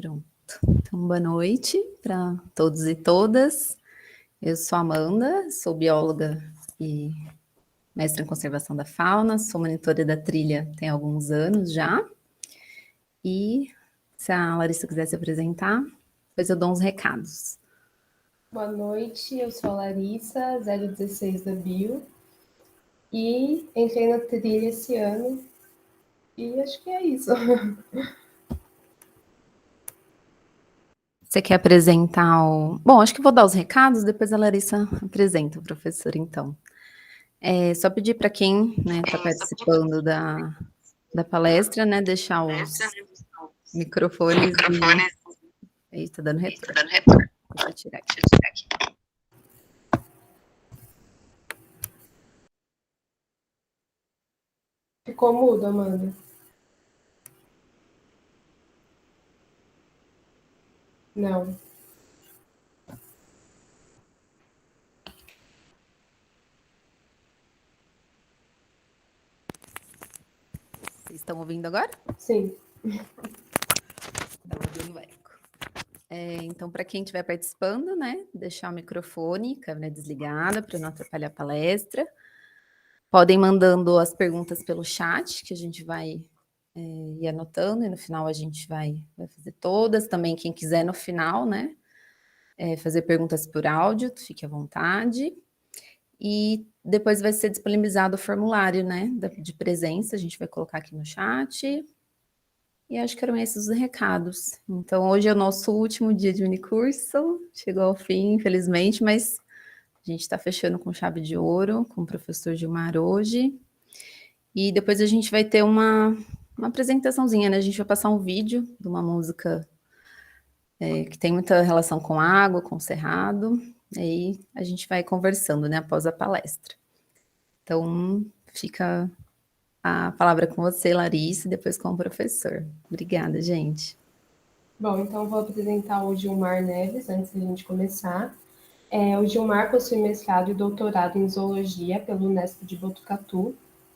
Pronto. Então, boa noite para todos e todas. Eu sou a Amanda, sou bióloga e mestre em conservação da fauna, sou monitora da trilha tem alguns anos já. E se a Larissa quiser se apresentar, depois eu dou uns recados. Boa noite, eu sou a Larissa, 016 da Bio, e entrei na trilha esse ano, e acho que é isso. Você quer apresentar o... Bom, acho que vou dar os recados, depois a Larissa apresenta o professor, então. Só pedir para quem está participando da palestra, deixar os microfones e... Aí, está dando retorno. Deixa eu tirar aqui. Ficou mudo, Amanda? Não. Vocês estão ouvindo agora? Sim. Estava dando eco. Então, para quem estiver participando, deixar o microfone, câmera desligada, para não atrapalhar a palestra. Podem mandando as perguntas pelo chat, que a gente vai ir anotando, e no final a gente vai fazer todas. Também quem quiser no final, fazer perguntas por áudio, fique à vontade. E depois vai ser disponibilizado o formulário, de presença, a gente vai colocar aqui no chat. E acho que eram esses os recados. Então, hoje é o nosso último dia de minicurso, chegou ao fim, infelizmente, mas a gente está fechando com chave de ouro, com o professor Gilmar hoje. E depois a gente vai ter uma apresentaçãozinha, A gente vai passar um vídeo de uma música que tem muita relação com água, com o cerrado. E aí a gente vai conversando, após a palestra. Então, fica a palavra com você, Larissa, e depois com o professor. Obrigada, gente. Bom, então vou apresentar o Gilmar Neves, antes da gente começar. O Gilmar possui mestrado e doutorado em zoologia pelo Unesp de Botucatu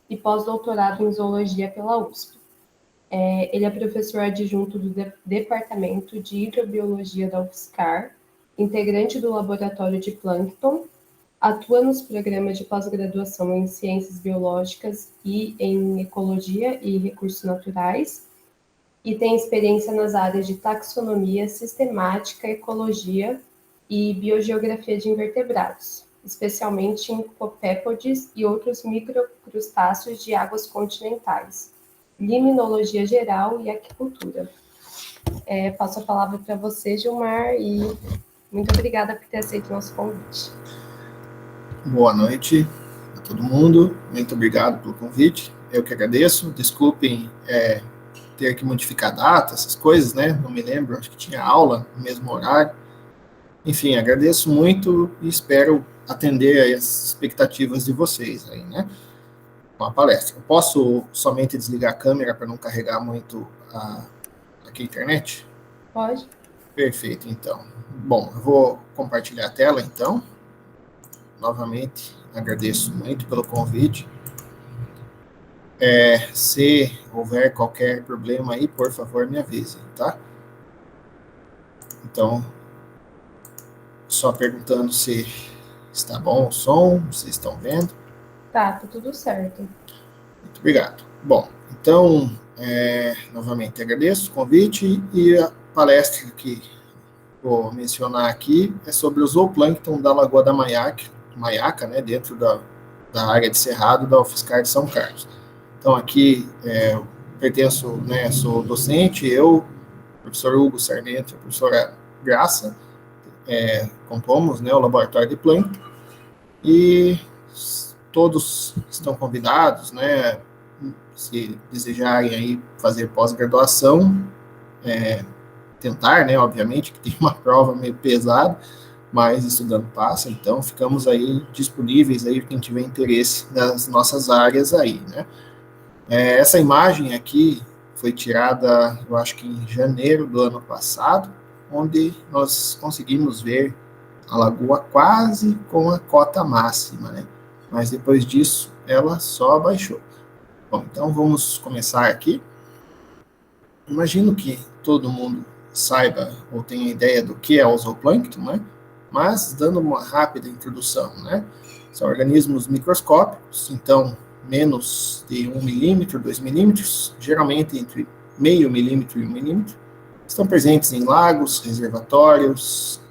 e pós-doutorado em zoologia pela USP. Ele é professor adjunto do Departamento de Hidrobiologia da UFSCar, integrante do Laboratório de Plâncton, atua nos programas de pós-graduação em Ciências Biológicas e em Ecologia e Recursos Naturais, e tem experiência nas áreas de taxonomia, sistemática, ecologia e biogeografia de invertebrados, especialmente em copépodes e outros microcrustáceos de águas continentais, limnologia geral e aquicultura. Passo a palavra para você, Gilmar, e muito obrigada por ter aceito o nosso convite. Boa noite a todo mundo, muito obrigado pelo convite, eu que agradeço, desculpem ter que modificar a data, essas coisas, não me lembro, acho que tinha aula no mesmo horário, enfim, agradeço muito e espero atender as expectativas de vocês aí, com a palestra. Eu posso somente desligar a câmera para não carregar muito aqui a internet? Pode. Perfeito, então. Bom, eu vou compartilhar a tela, então. Novamente, agradeço muito pelo convite. Se houver qualquer problema aí, por favor, me avisem, tá? Então, só perguntando se está bom o som, vocês estão vendo? Tá tudo certo. Muito obrigado. Bom, então, novamente agradeço o convite e a palestra que vou mencionar aqui é sobre o zooplâncton da Lagoa da Maiaca, dentro da área de cerrado da UFSCar de São Carlos. Então, aqui, pertenço, sou docente, eu, o professor Hugo Sarmento e a professora Graça, compomos, o laboratório de plâncton, e todos estão convidados, se desejarem aí fazer pós-graduação, tentar, obviamente, que tem uma prova meio pesada, mas estudando passa, então ficamos aí disponíveis aí quem tiver interesse nas nossas áreas aí, Essa imagem aqui foi tirada, eu acho que em janeiro do ano passado, onde nós conseguimos ver a lagoa quase com a cota máxima, Mas depois disso, ela só baixou. Bom, então vamos começar aqui. Imagino que todo mundo saiba ou tenha ideia do que é o zooplâncton, né? Mas dando uma rápida introdução, né? São organismos microscópicos, então menos de 1 milímetro, 2 milímetros, geralmente entre meio milímetro e 1 milímetro. Estão presentes em lagos, reservatórios,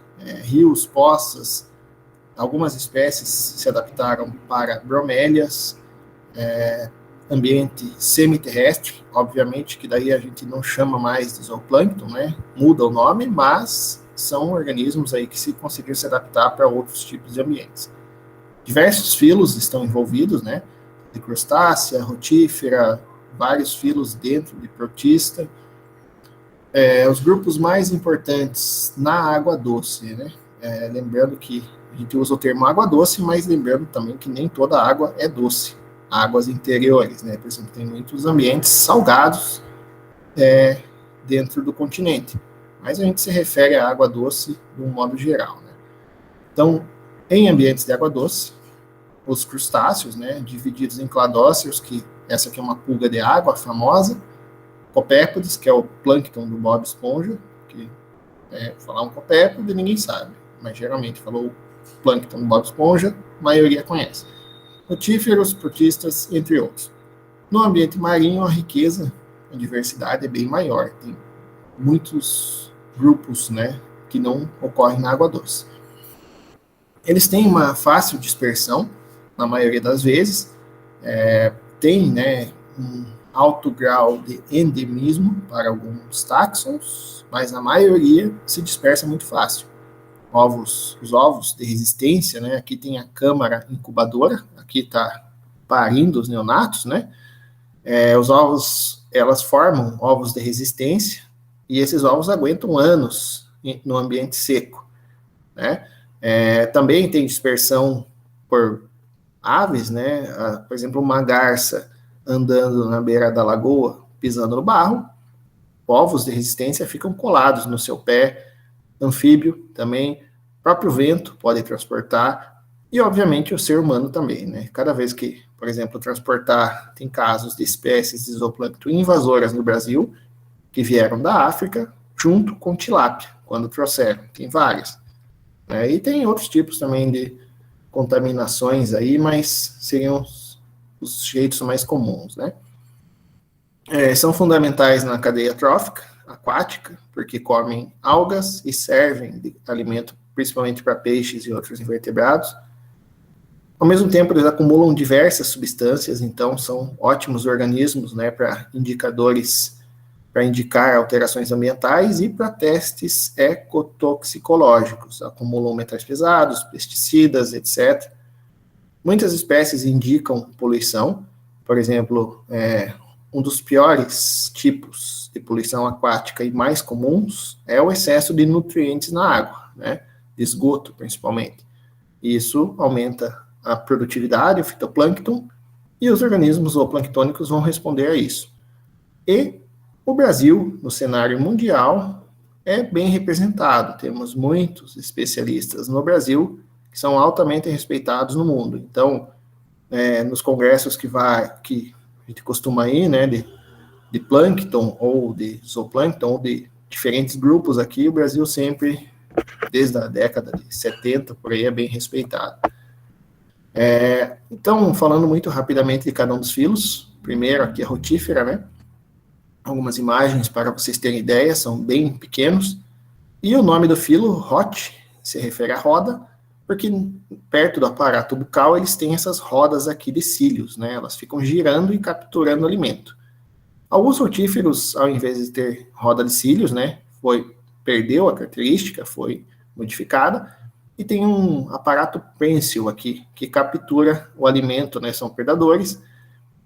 rios, poças. Algumas espécies se adaptaram para bromélias, ambiente semiterrestre, obviamente que daí a gente não chama mais de zooplâncton, né? Muda o nome, mas são organismos aí que se conseguiram se adaptar para outros tipos de ambientes. Diversos filos estão envolvidos, né? De crustácea, rotífera, vários filos dentro de protista. Os grupos mais importantes na água doce, né? Lembrando que a gente usa o termo água doce, mas lembrando também que nem toda água é doce. Águas interiores, né? Por exemplo, tem muitos ambientes salgados dentro do continente, mas a gente se refere à água doce de um modo geral, né? Então, em ambientes de água doce, os crustáceos, né, divididos em cladóceros, que essa aqui é uma pulga de água famosa, copépodes, que é o plâncton do Bob Esponja, que falar um copépode ninguém sabe, mas geralmente falou plâncton do Bob Esponja, a maioria conhece. Rotíferos, protistas, entre outros. No ambiente marinho, a riqueza, a diversidade é bem maior. Tem muitos grupos, né, que não ocorrem na água doce. Eles têm uma fácil dispersão, na maioria das vezes, tem, né, um alto grau de endemismo para alguns táxons, mas a maioria se dispersa muito fácil. Os ovos de resistência, né, aqui tem a câmara incubadora, aqui está parindo os neonatos, né, os ovos, elas formam ovos de resistência, e esses ovos aguentam anos no ambiente seco, né. Também tem dispersão por aves, né, por exemplo, uma garça andando na beira da lagoa, pisando no barro, ovos de resistência ficam colados no seu pé. Anfíbio também, próprio vento pode transportar, e obviamente o ser humano também, né? Cada vez que, por exemplo, transportar, tem casos de espécies de zooplâncton invasoras no Brasil, que vieram da África, junto com tilápia, quando trouxeram, tem várias. E tem outros tipos também de contaminações aí, mas seriam os jeitos mais comuns, né? São fundamentais na cadeia trófica, aquática, porque comem algas e servem de alimento principalmente para peixes e outros invertebrados. Ao mesmo tempo, eles acumulam diversas substâncias, então são ótimos organismos, né, para indicadores, para indicar alterações ambientais e para testes ecotoxicológicos. Acumulam metais pesados, pesticidas, etc. Muitas espécies indicam poluição, por exemplo, um dos piores tipos de poluição aquática e mais comuns é o excesso de nutrientes na água, né, de esgoto principalmente. Isso aumenta a produtividade, o fitoplâncton, e os organismos zooplânctônicos vão responder a isso. E o Brasil, no cenário mundial, é bem representado. Temos muitos especialistas no Brasil que são altamente respeitados no mundo. Então, nos congressos que a gente costuma ir, né, de plâncton ou de zooplâncton, ou de diferentes grupos aqui, o Brasil sempre, desde a década de 70, por aí, é bem respeitado. Então, falando muito rapidamente de cada um dos filos, primeiro aqui a rotífera, né? Algumas imagens para vocês terem ideia, são bem pequenos. E o nome do filo, rot, se refere à roda, porque perto do aparato bucal eles têm essas rodas aqui de cílios, né? Elas ficam girando e capturando alimento. Alguns rotíferos, ao invés de ter roda de cílios, né, perdeu a característica, foi modificada, e tem um aparato prênsil aqui, que captura o alimento, né, são predadores,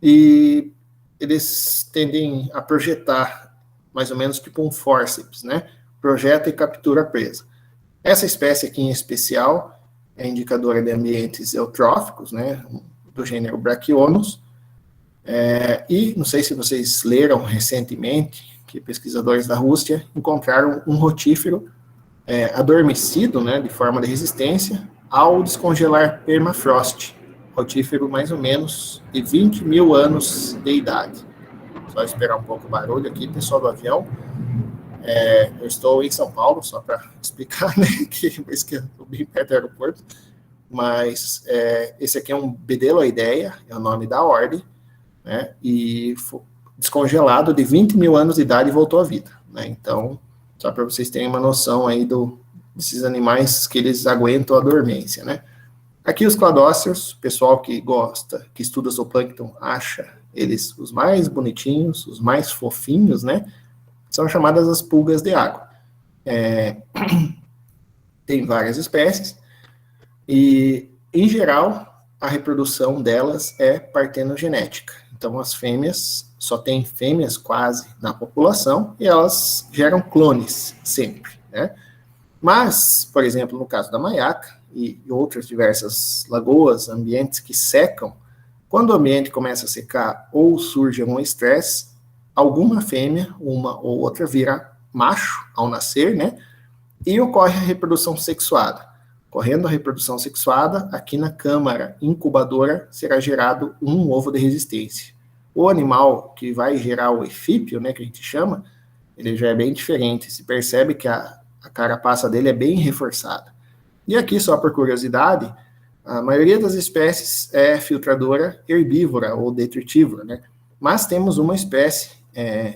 e eles tendem a projetar, mais ou menos tipo um fórceps, né, projeta e captura a presa. Essa espécie aqui em especial é indicadora de ambientes eutróficos, né, do gênero Brachionus, e não sei se vocês leram recentemente que pesquisadores da Rússia encontraram um rotífero adormecido, né, de forma de resistência, ao descongelar permafrost, rotífero mais ou menos de 20 mil anos de idade. Só esperar um pouco o barulho aqui, pessoal do avião. Eu estou em São Paulo, só para explicar, né, que eu estou bem perto do aeroporto, mas esse aqui é um Bdelloideia, é o nome da ordem, né, e descongelado de 20 mil anos de idade e voltou à vida, né, então, só para vocês terem uma noção aí desses animais que eles aguentam a dormência, né. Aqui os cladóceros, o pessoal que gosta, que estuda zooplâncton, acha eles os mais bonitinhos, os mais fofinhos, né, são chamadas as pulgas de água. Tem várias espécies, e, em geral, a reprodução delas é partenogenética. Então, as fêmeas, só tem fêmeas quase na população, e elas geram clones sempre, né? Mas, por exemplo, no caso da maiaca, e outras diversas lagoas, ambientes que secam, quando o ambiente começa a secar ou surge algum estresse, alguma fêmea, uma ou outra, vira macho ao nascer, né? E ocorre a reprodução sexuada. Ocorrendo a reprodução sexuada, aqui na câmara incubadora será gerado um ovo de resistência. O animal que vai gerar o efípio, né, que a gente chama, ele já é bem diferente. Se percebe que a carapaça dele é bem reforçada. E aqui, só por curiosidade, a maioria das espécies é filtradora herbívora ou detritívora, né? Mas temos uma espécie,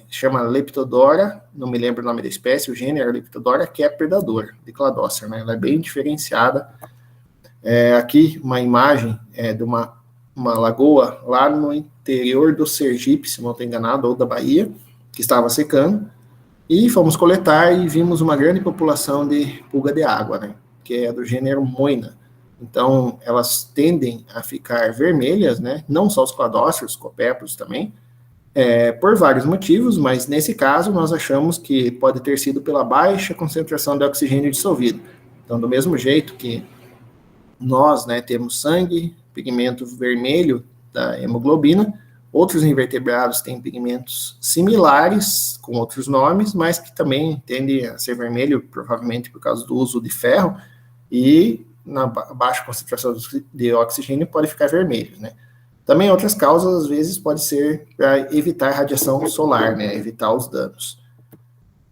chama Leptodora, não me lembro o nome da espécie, o gênero Leptodora, que é predadora de cladócero, né? Ela é bem diferenciada. Aqui uma imagem de uma lagoa lá no interior do Sergipe, se não estou enganado, ou da Bahia, que estava secando, e fomos coletar e vimos uma grande população de pulga de água, né? Que é do gênero Moina. Então, elas tendem a ficar vermelhas, né? Não só os cladóceros, copépodes também, por vários motivos, mas nesse caso nós achamos que pode ter sido pela baixa concentração de oxigênio dissolvido. Então, do mesmo jeito que nós, né, temos sangue, pigmento vermelho da hemoglobina, outros invertebrados têm pigmentos similares, com outros nomes, mas que também tendem a ser vermelho, provavelmente por causa do uso de ferro, e na baixa concentração de oxigênio pode ficar vermelho, né? Também outras causas, às vezes, pode ser para evitar radiação solar, né? Evitar os danos.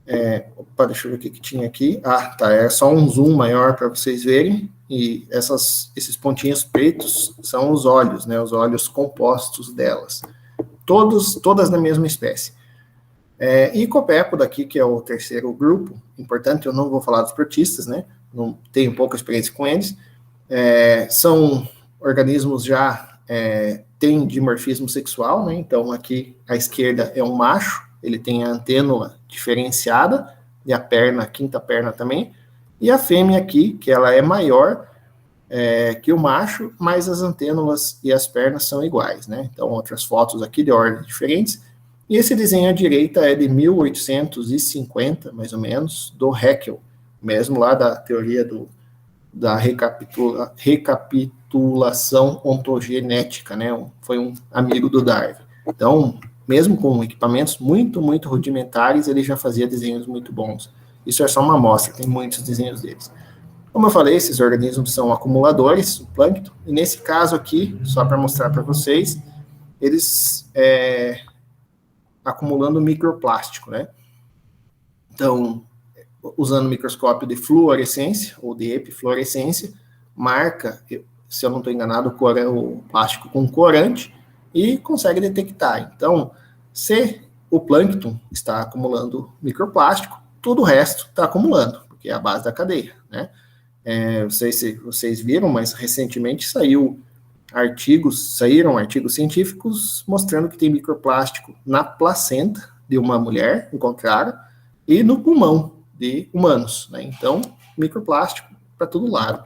Deixa eu ver o que tinha aqui. É só um zoom maior para vocês verem, e esses pontinhos pretos são os óleos, né? Os óleos compostos delas. Todas da mesma espécie. E copépoda aqui, que é o terceiro grupo, importante, eu não vou falar dos protistas, né? Não tenho pouca experiência com eles, são organismos já têm dimorfismo sexual, né? Então aqui à esquerda é um macho, ele tem a antênula diferenciada, e a quinta perna também, e a fêmea aqui, que ela é maior que o macho, mas as antênulas e as pernas são iguais, né? Então outras fotos aqui de ordens diferentes, e esse desenho à direita é de 1850, mais ou menos, do Haeckel, mesmo lá da teoria da recapitulação ontogenética, né? Foi um amigo do Darwin. Então, mesmo com equipamentos muito, muito rudimentares, ele já fazia desenhos muito bons. Isso é só uma amostra, tem muitos desenhos deles. Como eu falei, esses organismos são acumuladores, o plâncton, e nesse caso aqui, só para mostrar para vocês, eles acumulando microplástico, né? Então, usando microscópio de fluorescência, ou de epifluorescência, marca, se eu não estou enganado, o plástico com corante, e consegue detectar. Então, se o plâncton está acumulando microplástico, tudo o resto está acumulando, porque é a base da cadeia, né? Não sei se vocês viram, mas recentemente saíram artigos científicos mostrando que tem microplástico na placenta de uma mulher, encontraram, e no pulmão de humanos, né? Então, microplástico para todo lado.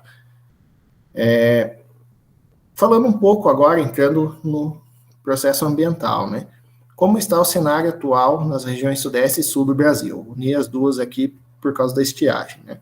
Falando um pouco agora, entrando no processo ambiental, né? Como está o cenário atual nas regiões sudeste e sul do Brasil? Uni as duas aqui por causa da estiagem, né?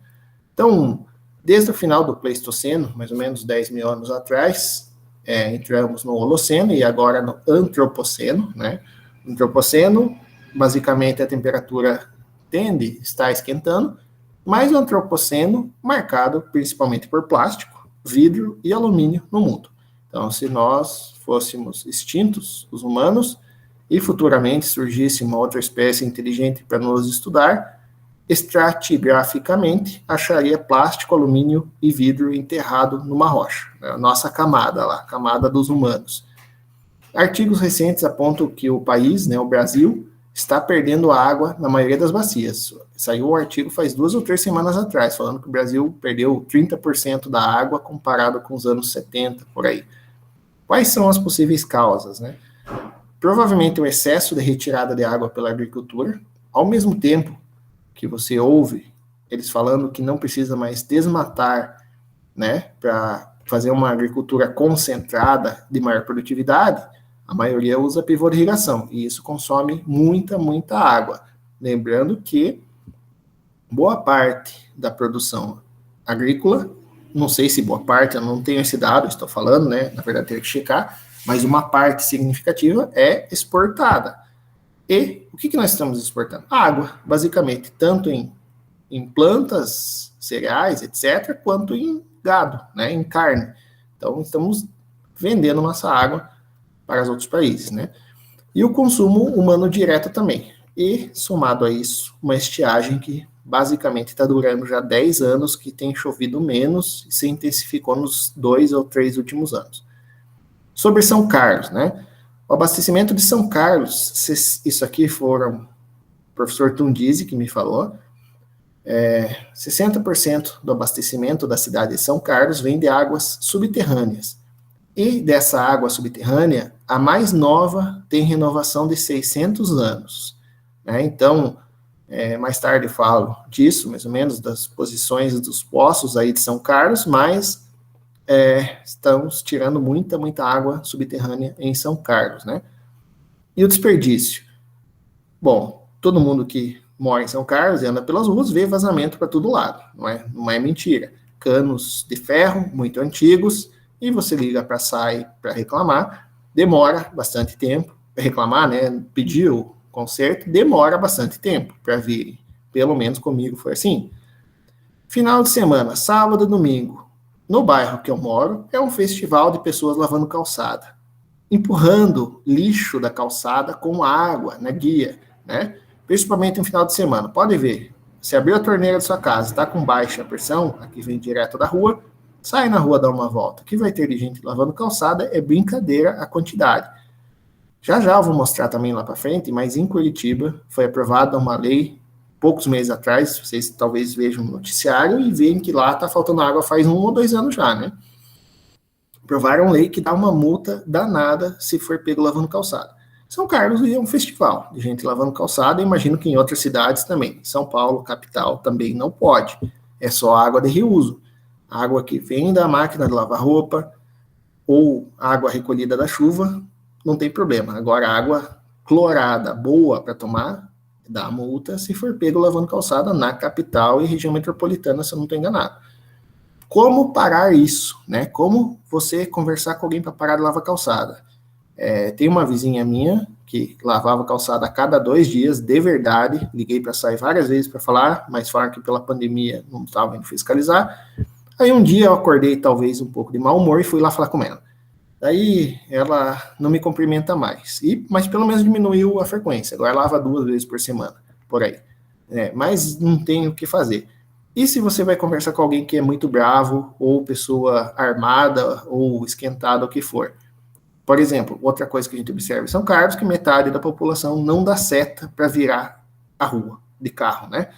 Então, desde o final do Pleistoceno, mais ou menos 10 mil anos atrás, entramos no Holoceno e agora no Antropoceno, né? Antropoceno, basicamente a temperatura tende a estar esquentando, mas o Antropoceno marcado principalmente por plástico, vidro e alumínio no mundo. Então, se nós fôssemos extintos, os humanos, e futuramente surgisse uma outra espécie inteligente para nos estudar, estratigraficamente, acharia plástico, alumínio e vidro enterrado numa rocha, né? A nossa camada lá, a camada dos humanos. Artigos recentes apontam que o país, né, o Brasil, está perdendo água na maioria das bacias. Saiu um artigo faz 2 ou 3 semanas atrás, falando que o Brasil perdeu 30% da água comparado com os anos 70, por aí. Quais são as possíveis causas, né? Provavelmente o excesso de retirada de água pela agricultura, ao mesmo tempo que você ouve eles falando que não precisa mais desmatar, né, para fazer uma agricultura concentrada de maior produtividade, a maioria usa pivô de irrigação, e isso consome muita água. Lembrando que boa parte da produção agrícola, não sei se boa parte, eu não tenho esse dado, estou falando, né, na verdade teria que checar, mas uma parte significativa é exportada. E o que nós estamos exportando? Água, basicamente, tanto em plantas, cereais, etc., quanto em gado, né, em carne. Então, estamos vendendo nossa água para os outros países, né? E o consumo humano direto também. E, somado a isso, uma estiagem que basicamente está durando já 10 anos, que tem chovido menos e se intensificou nos 2 ou 3 últimos anos. Sobre São Carlos, né? O abastecimento de São Carlos, isso aqui foram o professor Tundizi que me falou, 60% do abastecimento da cidade de São Carlos vem de águas subterrâneas. E dessa água subterrânea, a mais nova tem renovação de 600 anos. Né? Então, mais tarde eu falo disso, mais ou menos, das posições dos poços aí de São Carlos, mas estamos tirando muita água subterrânea em São Carlos, né? E o desperdício? Bom, todo mundo que mora em São Carlos e anda pelas ruas vê vazamento para todo lado, não é mentira. Canos de ferro, muito antigos, e você liga para a SAI para reclamar, demora bastante tempo, reclamar, né, pedir o conserto, demora bastante tempo para vir, pelo menos comigo foi assim. Final de semana, sábado, domingo, no bairro que eu moro, é um festival de pessoas lavando calçada, empurrando lixo da calçada com água na guia, né, principalmente no final de semana. Pode ver, se abrir a torneira da sua casa, está com baixa pressão, aqui vem direto da rua, sai na rua dar uma volta. O que vai ter de gente lavando calçada é brincadeira a quantidade. Já eu vou mostrar também lá para frente, mas em Curitiba foi aprovada uma lei poucos meses atrás, vocês talvez vejam no noticiário e veem que lá está faltando água faz 1 ou 2 anos já, né? Aprovaram lei que dá uma multa danada se for pego lavando calçada. São Carlos é um festival de gente lavando calçada, imagino que em outras cidades também. São Paulo, capital, também não pode. É só água de reuso. Água que vem da máquina de lavar roupa ou água recolhida da chuva, não tem problema. Agora, água clorada, boa para tomar, dá multa se for pego lavando calçada na capital e região metropolitana, se eu não estou enganado. Como parar isso, né? Como você conversar com alguém para parar de lavar calçada? Tem uma vizinha minha que lavava calçada a cada 2 dias, de verdade, liguei para sair várias vezes para falar, mas falaram que pela pandemia não estava indo fiscalizar. Aí um dia eu acordei talvez um pouco de mau humor e fui lá falar com ela. Daí ela não me cumprimenta mais, mas pelo menos diminuiu a frequência, agora lava 2 vezes por semana, por aí. Mas não tem o que fazer. E se você vai conversar com alguém que é muito bravo, ou pessoa armada, ou esquentada, o que for? Por exemplo, outra coisa que a gente observa em São Carlos, que metade da população não dá seta para virar a rua de carro, né?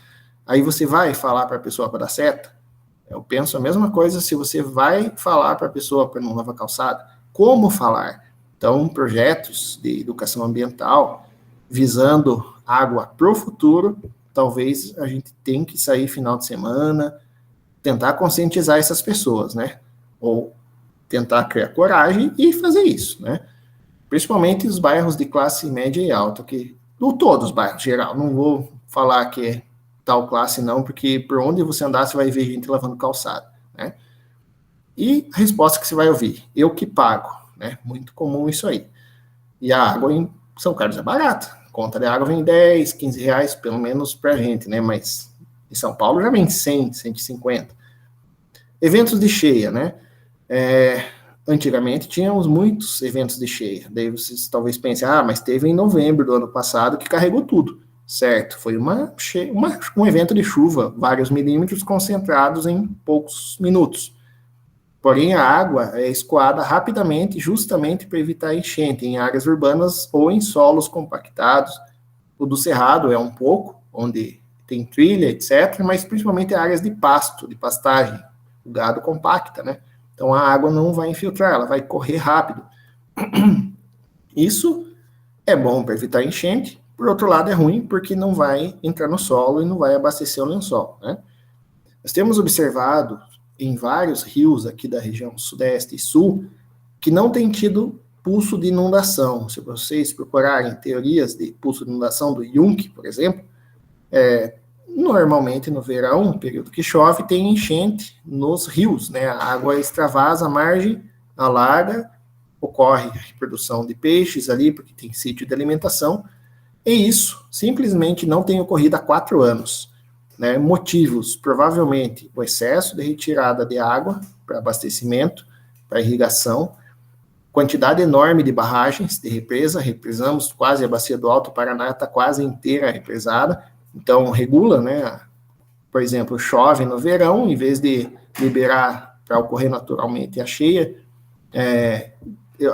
Aí você vai falar para a pessoa para dar seta? Eu penso a mesma coisa se você vai falar para a pessoa para não lavar calçada. Como falar? Então, projetos de educação ambiental visando água para o futuro, talvez a gente tenha que sair final de semana, tentar conscientizar essas pessoas, né? Ou tentar criar coragem e fazer isso, né? Principalmente os bairros de classe média e alta, todos os bairros, geral, não vou falar que é tal classe não, porque por onde você andar, você vai ver gente lavando calçada, né? E a resposta que você vai ouvir, eu que pago, né? Muito comum isso aí. E a água em São Carlos é barata, a conta de água vem 10, 15 reais, pelo menos pra gente, né? Mas em São Paulo já vem 100, 150. Eventos de cheia, né? Antigamente tínhamos muitos eventos de cheia, daí vocês talvez pensem, mas teve em novembro do ano passado que carregou tudo. certo? Foi um evento de chuva, vários milímetros concentrados em poucos minutos. Porém, a água é escoada rapidamente, justamente para evitar enchente em áreas urbanas ou em solos compactados. O do Cerrado é um pouco, onde tem trilha, etc., mas principalmente áreas de pasto, de pastagem. O gado compacta, né? Então a água não vai infiltrar, ela vai correr rápido. Isso é bom para evitar enchente, por outro lado é ruim porque não vai entrar no solo e não vai abastecer o lençol, né? Nós temos observado em vários rios aqui da região sudeste e sul que não tem tido pulso de inundação. Se vocês procurarem teorias de pulso de inundação do Jung, por exemplo, normalmente no verão, período que chove, tem enchente nos rios, né? A água extravasa a margem, alarga, ocorre a reprodução de peixes ali, porque tem sítio de alimentação, e isso simplesmente não tem ocorrido há 4 anos. Né? Motivos, provavelmente, o excesso de retirada de água para abastecimento, para irrigação, quantidade enorme de barragens de represa, represamos quase a bacia do Alto Paraná, está quase inteira represada, então regula, né? Por exemplo, chove no verão, em vez de liberar para ocorrer naturalmente a cheia,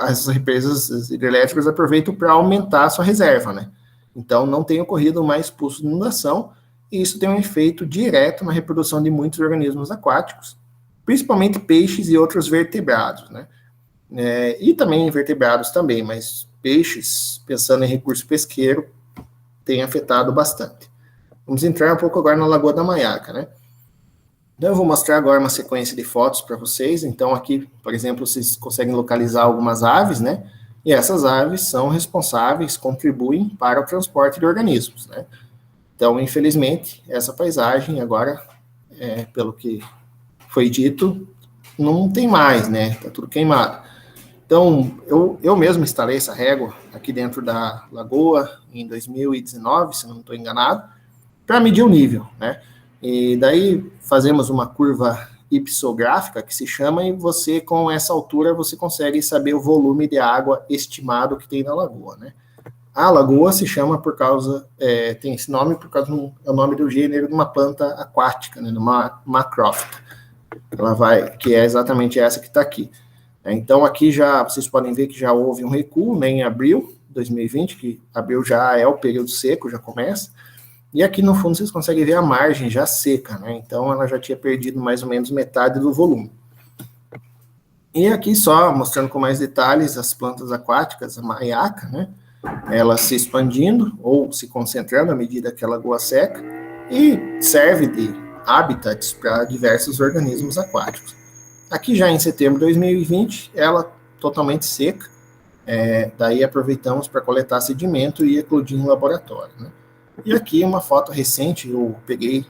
as represas hidrelétricas aproveitam para aumentar a sua reserva, né? Então não tem ocorrido mais pulso de inundação, e isso tem um efeito direto na reprodução de muitos organismos aquáticos, principalmente peixes e outros vertebrados, né? E também invertebrados também, mas peixes, pensando em recurso pesqueiro, tem afetado bastante. Vamos entrar um pouco agora na Lagoa da Maiaca, né? Então eu vou mostrar agora uma sequência de fotos para vocês. Então aqui, por exemplo, vocês conseguem localizar algumas aves, né? E essas aves são responsáveis, contribuem para o transporte de organismos, né? Então, infelizmente, essa paisagem agora, pelo que foi dito, não tem mais, né? Está tudo queimado. Então, eu mesmo instalei essa régua aqui dentro da lagoa em 2019, se não estou enganado, para medir o nível, né? E daí fazemos uma curva ipsográfica, que se chama, e você, com essa altura, você consegue saber o volume de água estimado que tem na lagoa, né? A lagoa se chama por causa, tem esse nome por causa é o nome do gênero de uma planta aquática, né, uma macrófita. Que é exatamente essa que está aqui. Então aqui já, vocês podem ver que já houve um recuo, né, em abril de 2020, que abril já é o período seco, já começa, e aqui no fundo vocês conseguem ver a margem já seca, né, então ela já tinha perdido mais ou menos metade do volume. E aqui só, mostrando com mais detalhes, as plantas aquáticas, a maiaca, né, ela se expandindo ou se concentrando à medida que a lagoa seca, e serve de habitats para diversos organismos aquáticos. Aqui já em setembro de 2020, ela totalmente seca, daí aproveitamos para coletar sedimento e eclodir em laboratório, né? E aqui uma foto recente, eu peguei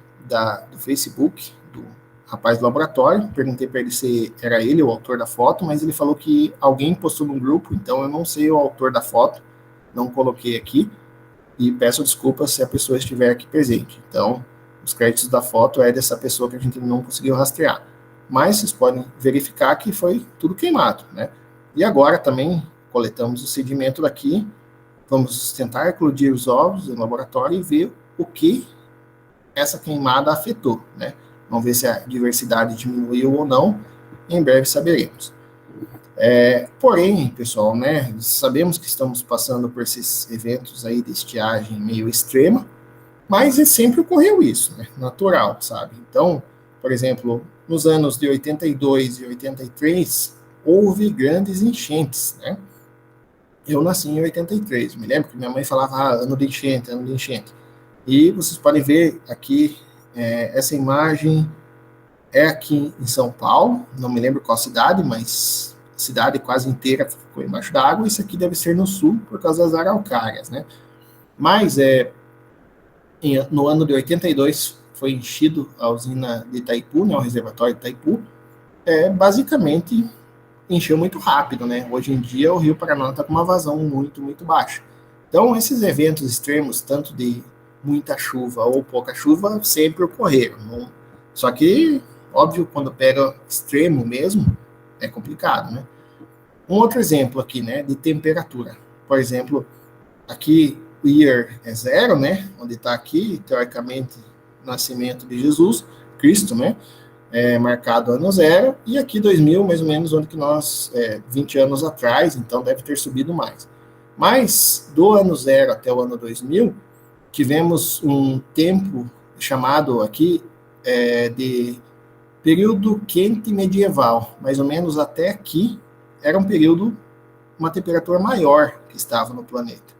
do Facebook, do rapaz do laboratório, perguntei para ele se era ele o autor da foto, mas ele falou que alguém postou no grupo, então eu não sei o autor da foto, não coloquei aqui, e peço desculpas se a pessoa estiver aqui presente. Então, os créditos da foto é dessa pessoa que a gente não conseguiu rastrear. Mas vocês podem verificar que foi tudo queimado, né? E agora também coletamos o sedimento daqui, vamos tentar eclodir os ovos no laboratório e ver o que essa queimada afetou, né? Vamos ver se a diversidade diminuiu ou não, em breve saberemos. Porém, pessoal, né, sabemos que estamos passando por esses eventos aí de estiagem meio extrema, mas sempre ocorreu isso, né, natural, sabe? Então, por exemplo, nos anos de 82 e 83, houve grandes enchentes, né? Eu nasci em 83, me lembro que minha mãe falava, ano de enchente, ano de enchente. E vocês podem ver aqui, essa imagem é aqui em São Paulo, não me lembro qual cidade, mas a cidade quase inteira ficou embaixo da água. Isso aqui deve ser no sul, por causa das araucárias, né? Mas no ano de 82 foi enchido a usina de Itaipu, né, o reservatório de Itaipu, basicamente encheu muito rápido, né? Hoje em dia o Rio Paraná está com uma vazão muito, muito baixa. Então esses eventos extremos, tanto de muita chuva ou pouca chuva, sempre ocorreram. Só que, óbvio, quando pega extremo mesmo, é complicado, né? Um outro exemplo aqui, né, de temperatura. Por exemplo, aqui year é 0, né? Onde está aqui, teoricamente, o nascimento de Jesus, Cristo, né? Marcado ano 0, e aqui 2000, mais ou menos, onde que nós, 20 anos atrás, então deve ter subido mais. Mas, do ano 0 até o ano 2000, tivemos um tempo chamado aqui de período quente medieval, mais ou menos até aqui, era um período, uma temperatura maior que estava no planeta.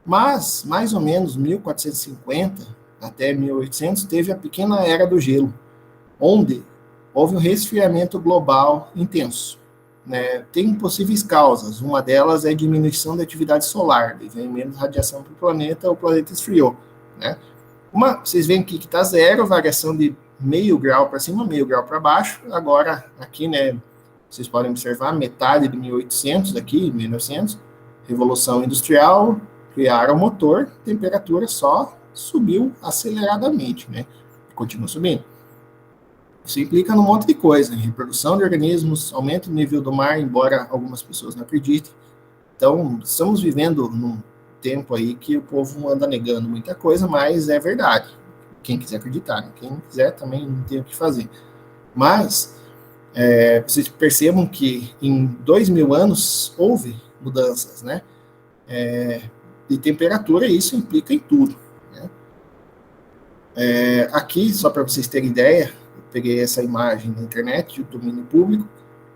Mas, mais ou menos, 1450 até 1800, teve a pequena era do gelo, onde houve um resfriamento global intenso. Né? Tem possíveis causas, uma delas é a diminuição da atividade solar, vem menos radiação para o planeta esfriou. Né? Vocês veem aqui que está 0, variação de meio grau para cima, meio grau para baixo, agora aqui, né, vocês podem observar, metade de 1800 aqui, 1900, Revolução Industrial, criaram o motor, temperatura só subiu aceleradamente, né? Continua subindo. Isso implica num monte de coisa, reprodução de organismos, aumento do nível do mar, embora algumas pessoas não acreditem. Então, estamos vivendo num tempo aí que o povo anda negando muita coisa, mas é verdade. Quem quiser acreditar, né? Quem quiser também não tem o que fazer. Mas, vocês percebam que em 2000 anos houve mudanças, né? De temperatura, e isso implica em tudo. Né? Aqui, só para vocês terem ideia, eu peguei essa imagem na internet, do domínio público,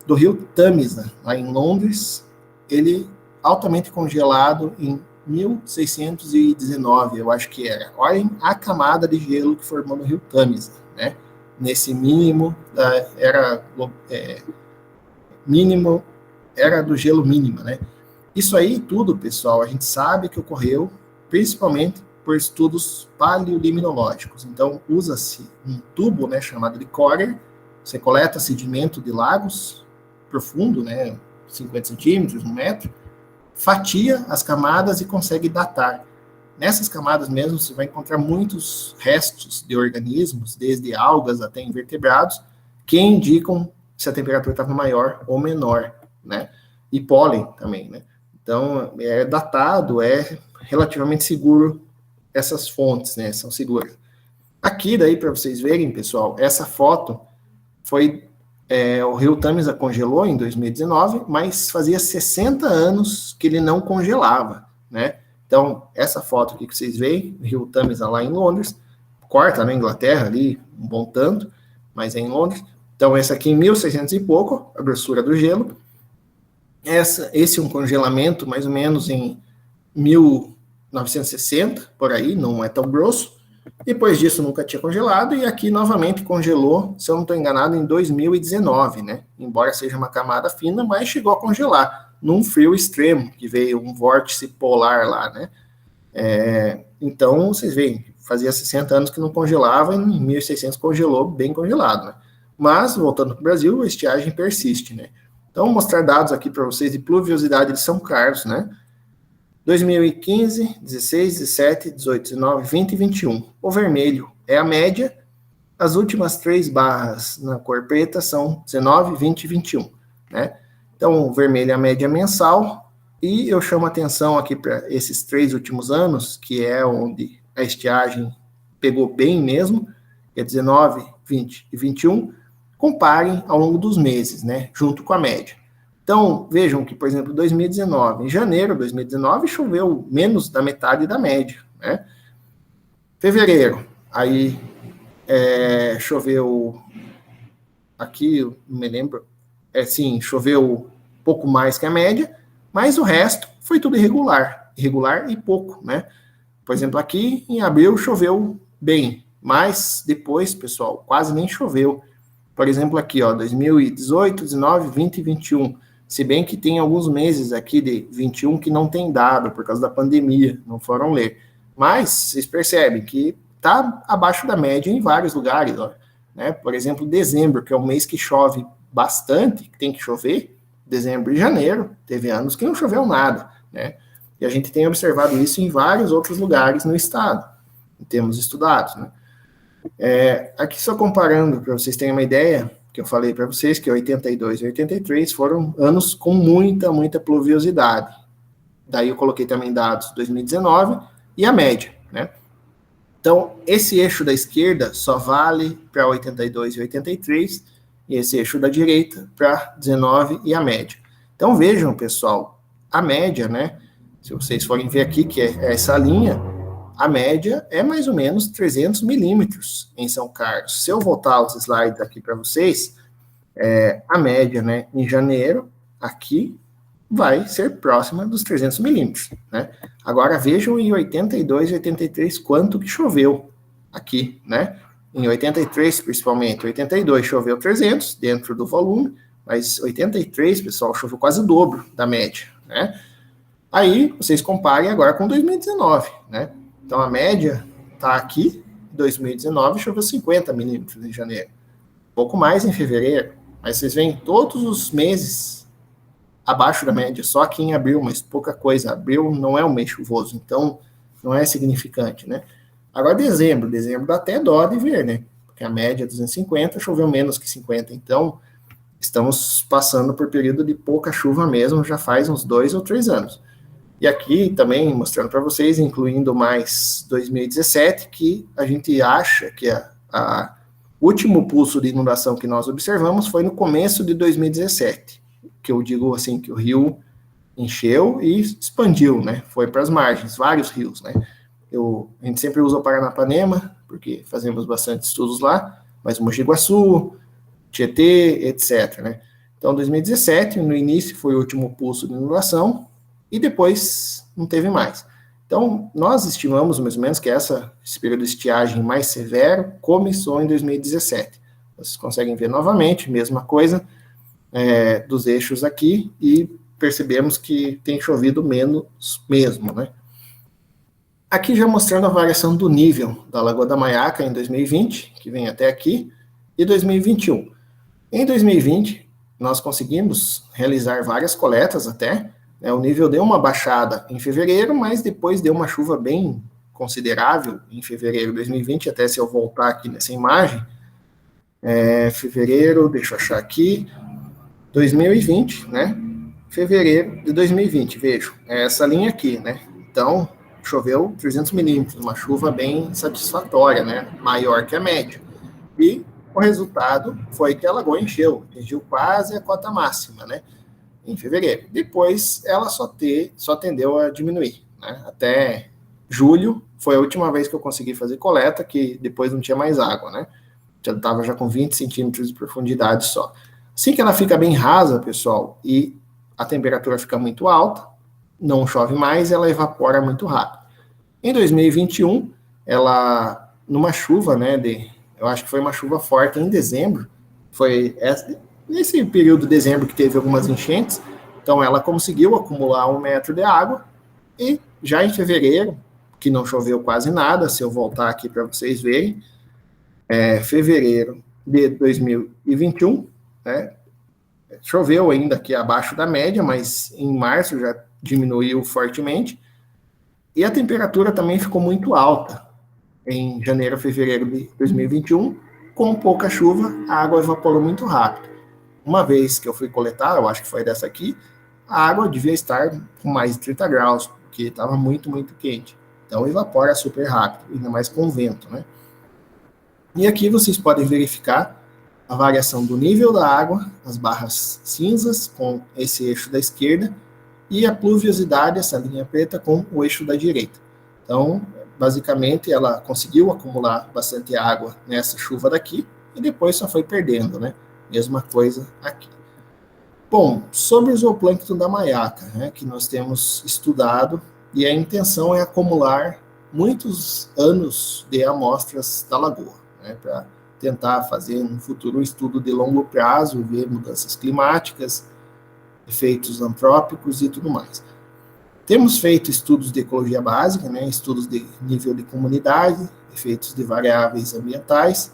do rio Tâmisa, lá em Londres, ele altamente congelado em 1619, eu acho que era. Olhem a camada de gelo que formou no rio Tâmisa, né? Nesse mínimo da era do gelo mínima, né? Isso aí tudo, pessoal, a gente sabe que ocorreu principalmente por estudos paleolimnologicos. Então, usa-se um tubo, né, chamado de Corer, você coleta sedimento de lagos profundo, né, 50 centímetros, 1 metro, fatia as camadas e consegue datar. Nessas camadas mesmo, você vai encontrar muitos restos de organismos, desde algas até invertebrados, que indicam se a temperatura estava maior ou menor, né? E pólen também, né? Então, é datado, é relativamente seguro essas fontes, né? São seguras. Aqui, daí, para vocês verem, pessoal, essa foto foi... o rio Tâmisa congelou em 2019, mas fazia 60 anos que ele não congelava, né? Então, essa foto aqui que vocês veem, o rio Tâmisa lá em Londres, corta na Inglaterra ali, um bom tanto, mas é em Londres. Então, essa aqui em 1600 e pouco, a grossura do gelo. Esse é um congelamento mais ou menos em 1960, por aí, não é tão grosso. Depois disso, nunca tinha congelado, e aqui novamente congelou, se eu não estou enganado, em 2019, né? Embora seja uma camada fina, mas chegou a congelar, num frio extremo, que veio um vórtice polar lá, né? Então, vocês veem, fazia 60 anos que não congelava, e em 1600 congelou, bem congelado, né? Mas, voltando para o Brasil, a estiagem persiste, né? Então, vou mostrar dados aqui para vocês de pluviosidade de São Carlos, né? 2015, 16, 17, 18, 19, 20 e 21. O vermelho é a média. As últimas 3 barras na cor preta são 19, 20 e 21. Né? Então, o vermelho é a média mensal. E eu chamo a atenção aqui para esses 3 últimos anos, que é onde a estiagem pegou bem mesmo, que é 19, 20 e 21. Comparem ao longo dos meses, né? Junto com a média. Então, vejam que, por exemplo, 2019, em janeiro de 2019, choveu menos da metade da média, né? Fevereiro, aí choveu, aqui, eu não me lembro, sim, choveu pouco mais que a média, mas o resto foi tudo irregular e pouco, né? Por exemplo, aqui em abril choveu bem, mas depois, pessoal, quase nem choveu. Por exemplo, aqui, ó, 2018, 19, 20 e 21. Se bem que tem alguns meses aqui de 21 que não tem dado, por causa da pandemia, não foram ler. Mas vocês percebem que está abaixo da média em vários lugares. Ó, né? Por exemplo, dezembro, que é um mês que chove bastante, que tem que chover, dezembro e janeiro, teve anos que não choveu nada. Né? E a gente tem observado isso em vários outros lugares no estado, em termos estudados. Né? Aqui só comparando, para vocês terem uma ideia, que eu falei para vocês, que 82 e 83 foram anos com muita pluviosidade. Daí eu coloquei também dados 2019, e a média, né? Então, esse eixo da esquerda só vale para 82 e 83, e esse eixo da direita para 19 e a média. Então, vejam, pessoal, a média, né? Se vocês forem ver aqui, que é essa linha, a média é mais ou menos 300 milímetros em São Carlos. Se eu voltar os slides aqui para vocês, a média, né, em janeiro, aqui, vai ser próxima dos 300 milímetros, né? Agora vejam em 82 e 83 quanto que choveu aqui, né? Em 83, principalmente, 82 choveu 300 dentro do volume, mas 83, pessoal, choveu quase o dobro da média, né? Aí vocês comparem agora com 2019, né? Então a média está aqui, 2019 choveu 50 milímetros em janeiro, pouco mais em fevereiro, mas vocês veem todos os meses abaixo da média, só aqui em abril, mas pouca coisa. Abril não é um mês chuvoso, então não é significante, né? Agora dezembro dá até dó de ver, né? Porque a média é 250, choveu menos que 50, então estamos passando por período de pouca chuva mesmo, já faz uns 2 ou 3 anos. E aqui também mostrando para vocês, incluindo mais 2017, que a gente acha que o último pulso de inundação que nós observamos foi no começo de 2017. Que eu digo assim, que o rio encheu e expandiu, né? Foi para as margens, vários rios, né? A gente sempre usa o Paranapanema, porque fazemos bastante estudos lá, mas Mogi Guaçu, Tietê, etc, né? Então, 2017, no início, foi o último pulso de inundação, e depois não teve mais. Então, nós estimamos, mais ou menos, que esse período de estiagem mais severo começou em 2017. Vocês conseguem ver novamente, mesma coisa, dos eixos aqui, e percebemos que tem chovido menos mesmo, né? Aqui já mostrando a variação do nível da Lagoa da Maiaca em 2020, que vem até aqui, e 2021. Em 2020, nós conseguimos realizar várias coletas até, né? O nível deu uma baixada em fevereiro, mas depois deu uma chuva bem considerável em fevereiro de 2020, até se eu voltar aqui nessa imagem, fevereiro, deixa eu achar aqui, 2020, né? Fevereiro de 2020, vejo, é essa linha aqui, né? Então, choveu 300 milímetros, uma chuva bem satisfatória, né? Maior que a média. E o resultado foi que a lagoa encheu, atingiu quase a cota máxima, né? Em fevereiro. Depois, ela só tendeu a diminuir, né? Até julho, foi a última vez que eu consegui fazer coleta, que depois não tinha mais água, né? Já estava com 20 centímetros de profundidade só. Assim que ela fica bem rasa, pessoal, e a temperatura fica muito alta, não chove mais, ela evapora muito rápido. Em 2021, ela, numa chuva, né, eu acho que foi uma chuva forte em dezembro, foi nesse período de dezembro que teve algumas enchentes, então ela conseguiu acumular 1 metro de água, e já em fevereiro, que não choveu quase nada, se eu voltar aqui para vocês verem, fevereiro de 2021, né, choveu ainda aqui abaixo da média, mas em março já diminuiu fortemente, e a temperatura também ficou muito alta em janeiro, fevereiro de 2021, com pouca chuva, a água evaporou muito rápido. Uma vez que eu fui coletar, eu acho que foi dessa aqui, a água devia estar com mais de 30 graus, porque estava muito, muito quente. Então evapora super rápido, ainda mais com vento, né? E aqui vocês podem verificar a variação do nível da água, as barras cinzas com esse eixo da esquerda, e a pluviosidade, essa linha preta, com o eixo da direita. Então, basicamente, ela conseguiu acumular bastante água nessa chuva daqui, e depois só foi perdendo, né? Mesma coisa aqui. Bom, sobre o zooplâncton da Maiaca, né, que nós temos estudado, e a intenção é acumular muitos anos de amostras da lagoa, né, para tentar fazer no futuro um estudo de longo prazo, ver mudanças climáticas, efeitos antrópicos e tudo mais. Temos feito estudos de ecologia básica, né, estudos de nível de comunidade, efeitos de variáveis ambientais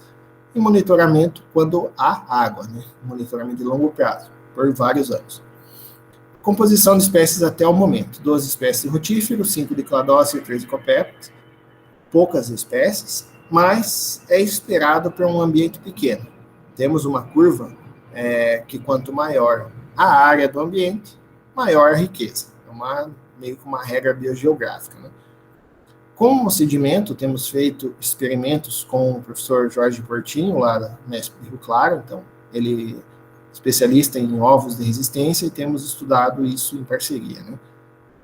e monitoramento quando há água, né, monitoramento de longo prazo, por vários anos. Composição de espécies até o momento: 12 espécies de rotíferos, 5 de cladócea e 3 de copépodes, poucas espécies, mas é esperado para um ambiente pequeno. Temos uma curva que quanto maior a área do ambiente, maior a riqueza. É meio que uma regra biogeográfica, né? Como sedimento, temos feito experimentos com o professor Jorge Portinho, lá da Unesp de Rio Claro, então, ele é especialista em ovos de resistência e temos estudado isso em parceria, né?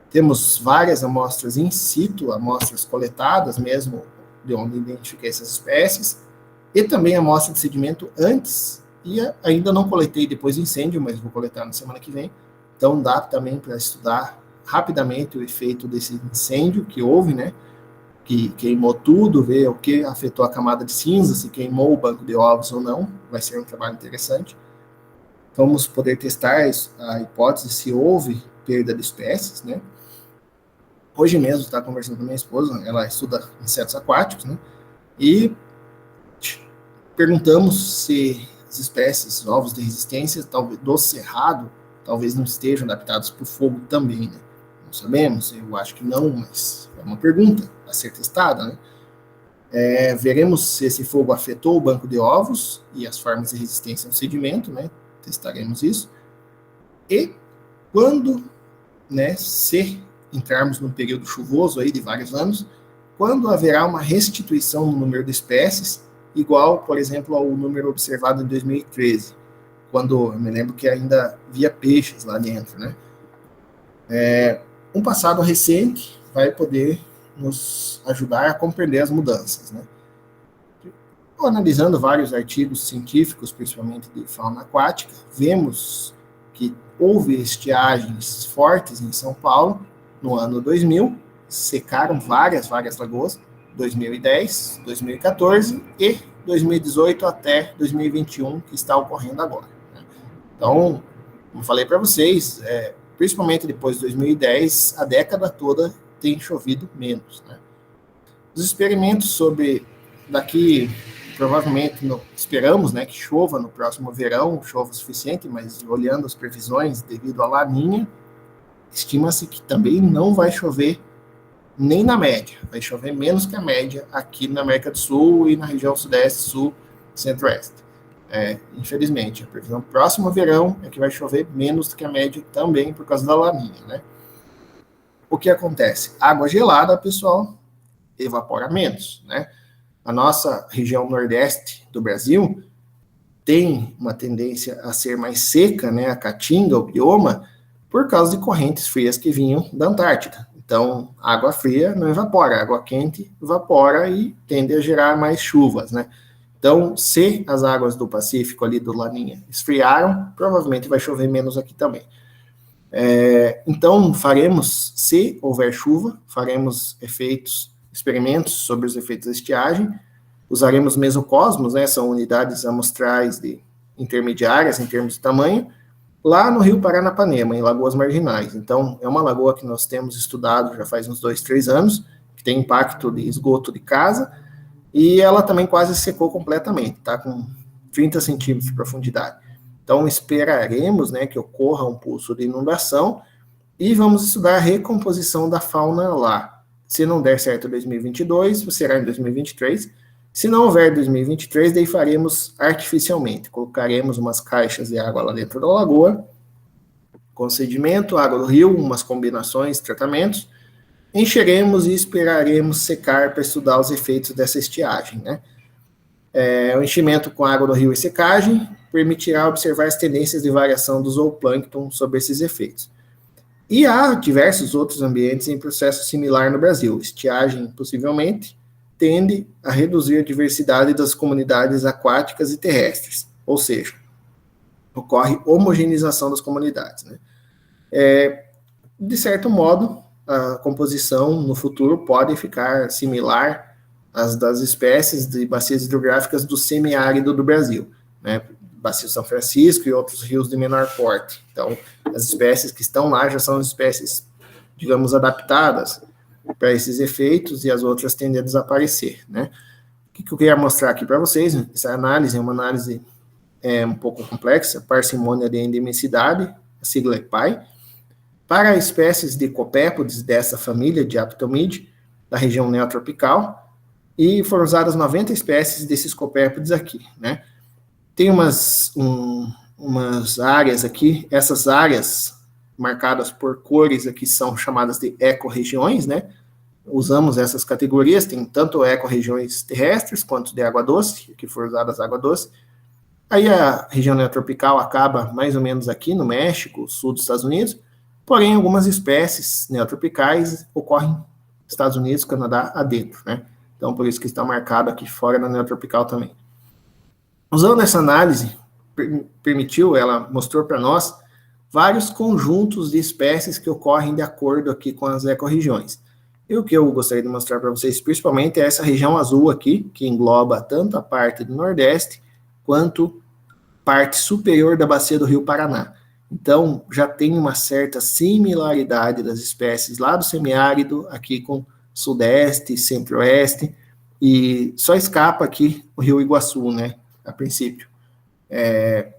Temos várias amostras in situ, amostras coletadas mesmo, de onde identifiquei essas espécies, e também amostra de sedimento antes, e ainda não coletei depois do incêndio, mas vou coletar na semana que vem, então dá também para estudar rapidamente o efeito desse incêndio que houve, né? Que queimou tudo, ver o que afetou a camada de cinza, se queimou o banco de ovos ou não, vai ser um trabalho interessante. Vamos poder testar a hipótese se houve perda de espécies, né? Hoje mesmo, estava conversando com minha esposa, ela estuda insetos aquáticos, né? E perguntamos se as espécies, ovos de resistência, talvez do cerrado, talvez não estejam adaptados para o fogo também, né? Não sabemos, eu acho que não, mas é uma pergunta a ser testada, né? Veremos se esse fogo afetou o banco de ovos e as formas de resistência no sedimento, né? Testaremos isso. E quando, né, se entrarmos num período chuvoso aí de vários anos, quando haverá uma restituição no número de espécies, igual, por exemplo, ao número observado em 2013, quando eu me lembro que ainda havia peixes lá dentro, né? Um passado recente vai poder nos ajudar a compreender as mudanças, né? Analisando vários artigos científicos, principalmente de fauna aquática, vemos que houve estiagens fortes em São Paulo no ano 2000, secaram várias lagoas, 2010, 2014 e 2018 até 2021, que está ocorrendo agora, né? Então, como falei para vocês, principalmente depois de 2010, a década toda tem chovido menos, né? Os experimentos sobre daqui, provavelmente, esperamos, né, que chova no próximo verão, chova o suficiente, mas olhando as previsões devido à laninha, estima-se que também não vai chover nem na média, vai chover menos que a média aqui na América do Sul e na região sudeste, sul, centro-oeste. Infelizmente, a previsão próximo verão é que vai chover menos do que a média também por causa da laninha, né? O que acontece? Água gelada, pessoal, evapora menos, né? A nossa região nordeste do Brasil tem uma tendência a ser mais seca, né? A caatinga, o bioma, por causa de correntes frias que vinham da Antártida. Então, água fria não evapora, água quente evapora e tende a gerar mais chuvas, né? Então, se as águas do Pacífico ali do Laninha esfriaram, provavelmente vai chover menos aqui também. Então, se houver chuva, faremos experimentos sobre os efeitos da estiagem, usaremos mesocosmos, né, são unidades amostrais intermediárias em termos de tamanho, lá no Rio Paranapanema, em Lagoas Marginais. Então, é uma lagoa que nós temos estudado já faz uns 2, 3 anos, que tem impacto de esgoto de casa, e ela também quase secou completamente, está com 30 centímetros de profundidade. Então, esperaremos, né, que ocorra um pulso de inundação e vamos estudar a recomposição da fauna lá. Se não der certo em 2022, será em 2023. Se não houver 2023, daí faremos artificialmente. Colocaremos umas caixas de água lá dentro da lagoa, com sedimento, água do rio, umas combinações, tratamentos. Encheremos e esperaremos secar para estudar os efeitos dessa estiagem, né? O enchimento com água do rio e secagem permitirá observar as tendências de variação do zooplâncton sobre esses efeitos. E há diversos outros ambientes em processo similar no Brasil. Estiagem, possivelmente, tende a reduzir a diversidade das comunidades aquáticas e terrestres, ou seja, ocorre homogeneização das comunidades, né? De certo modo, a composição no futuro pode ficar similar às das espécies de bacias hidrográficas do semiárido do Brasil, né? Bacia São Francisco e outros rios de menor porte. Então, as espécies que estão lá já são espécies, digamos, adaptadas para esses efeitos e as outras tendem a desaparecer, né? O que eu queria mostrar aqui para vocês, essa análise é uma análise um pouco complexa, parcimônia de endemicidade, a sigla é PAI, para espécies de copépodes dessa família de Aptomide, da região neotropical, e foram usadas 90 espécies desses copépodes aqui, né? Tem umas áreas aqui, essas áreas marcadas por cores aqui são chamadas de ecorregiões, né? usamos essas categorias, tem tanto ecorregiões terrestres quanto de água doce, que foram usadas água doce. Aí a região neotropical acaba mais ou menos aqui no México, sul dos Estados Unidos, porém algumas espécies neotropicais ocorrem nos Estados Unidos, Canadá adentro, né? Então por isso que está marcado aqui fora na neotropical também. Usando essa análise, ela mostrou para nós vários conjuntos de espécies que ocorrem de acordo aqui com as ecorregiões. E o que eu gostaria de mostrar para vocês, principalmente, é essa região azul aqui, que engloba tanto a parte do Nordeste, quanto parte superior da bacia do Rio Paraná. Então, já tem uma certa similaridade das espécies lá do semiárido, aqui com Sudeste, Centro-Oeste, e só escapa aqui o Rio Iguaçu, né, a princípio,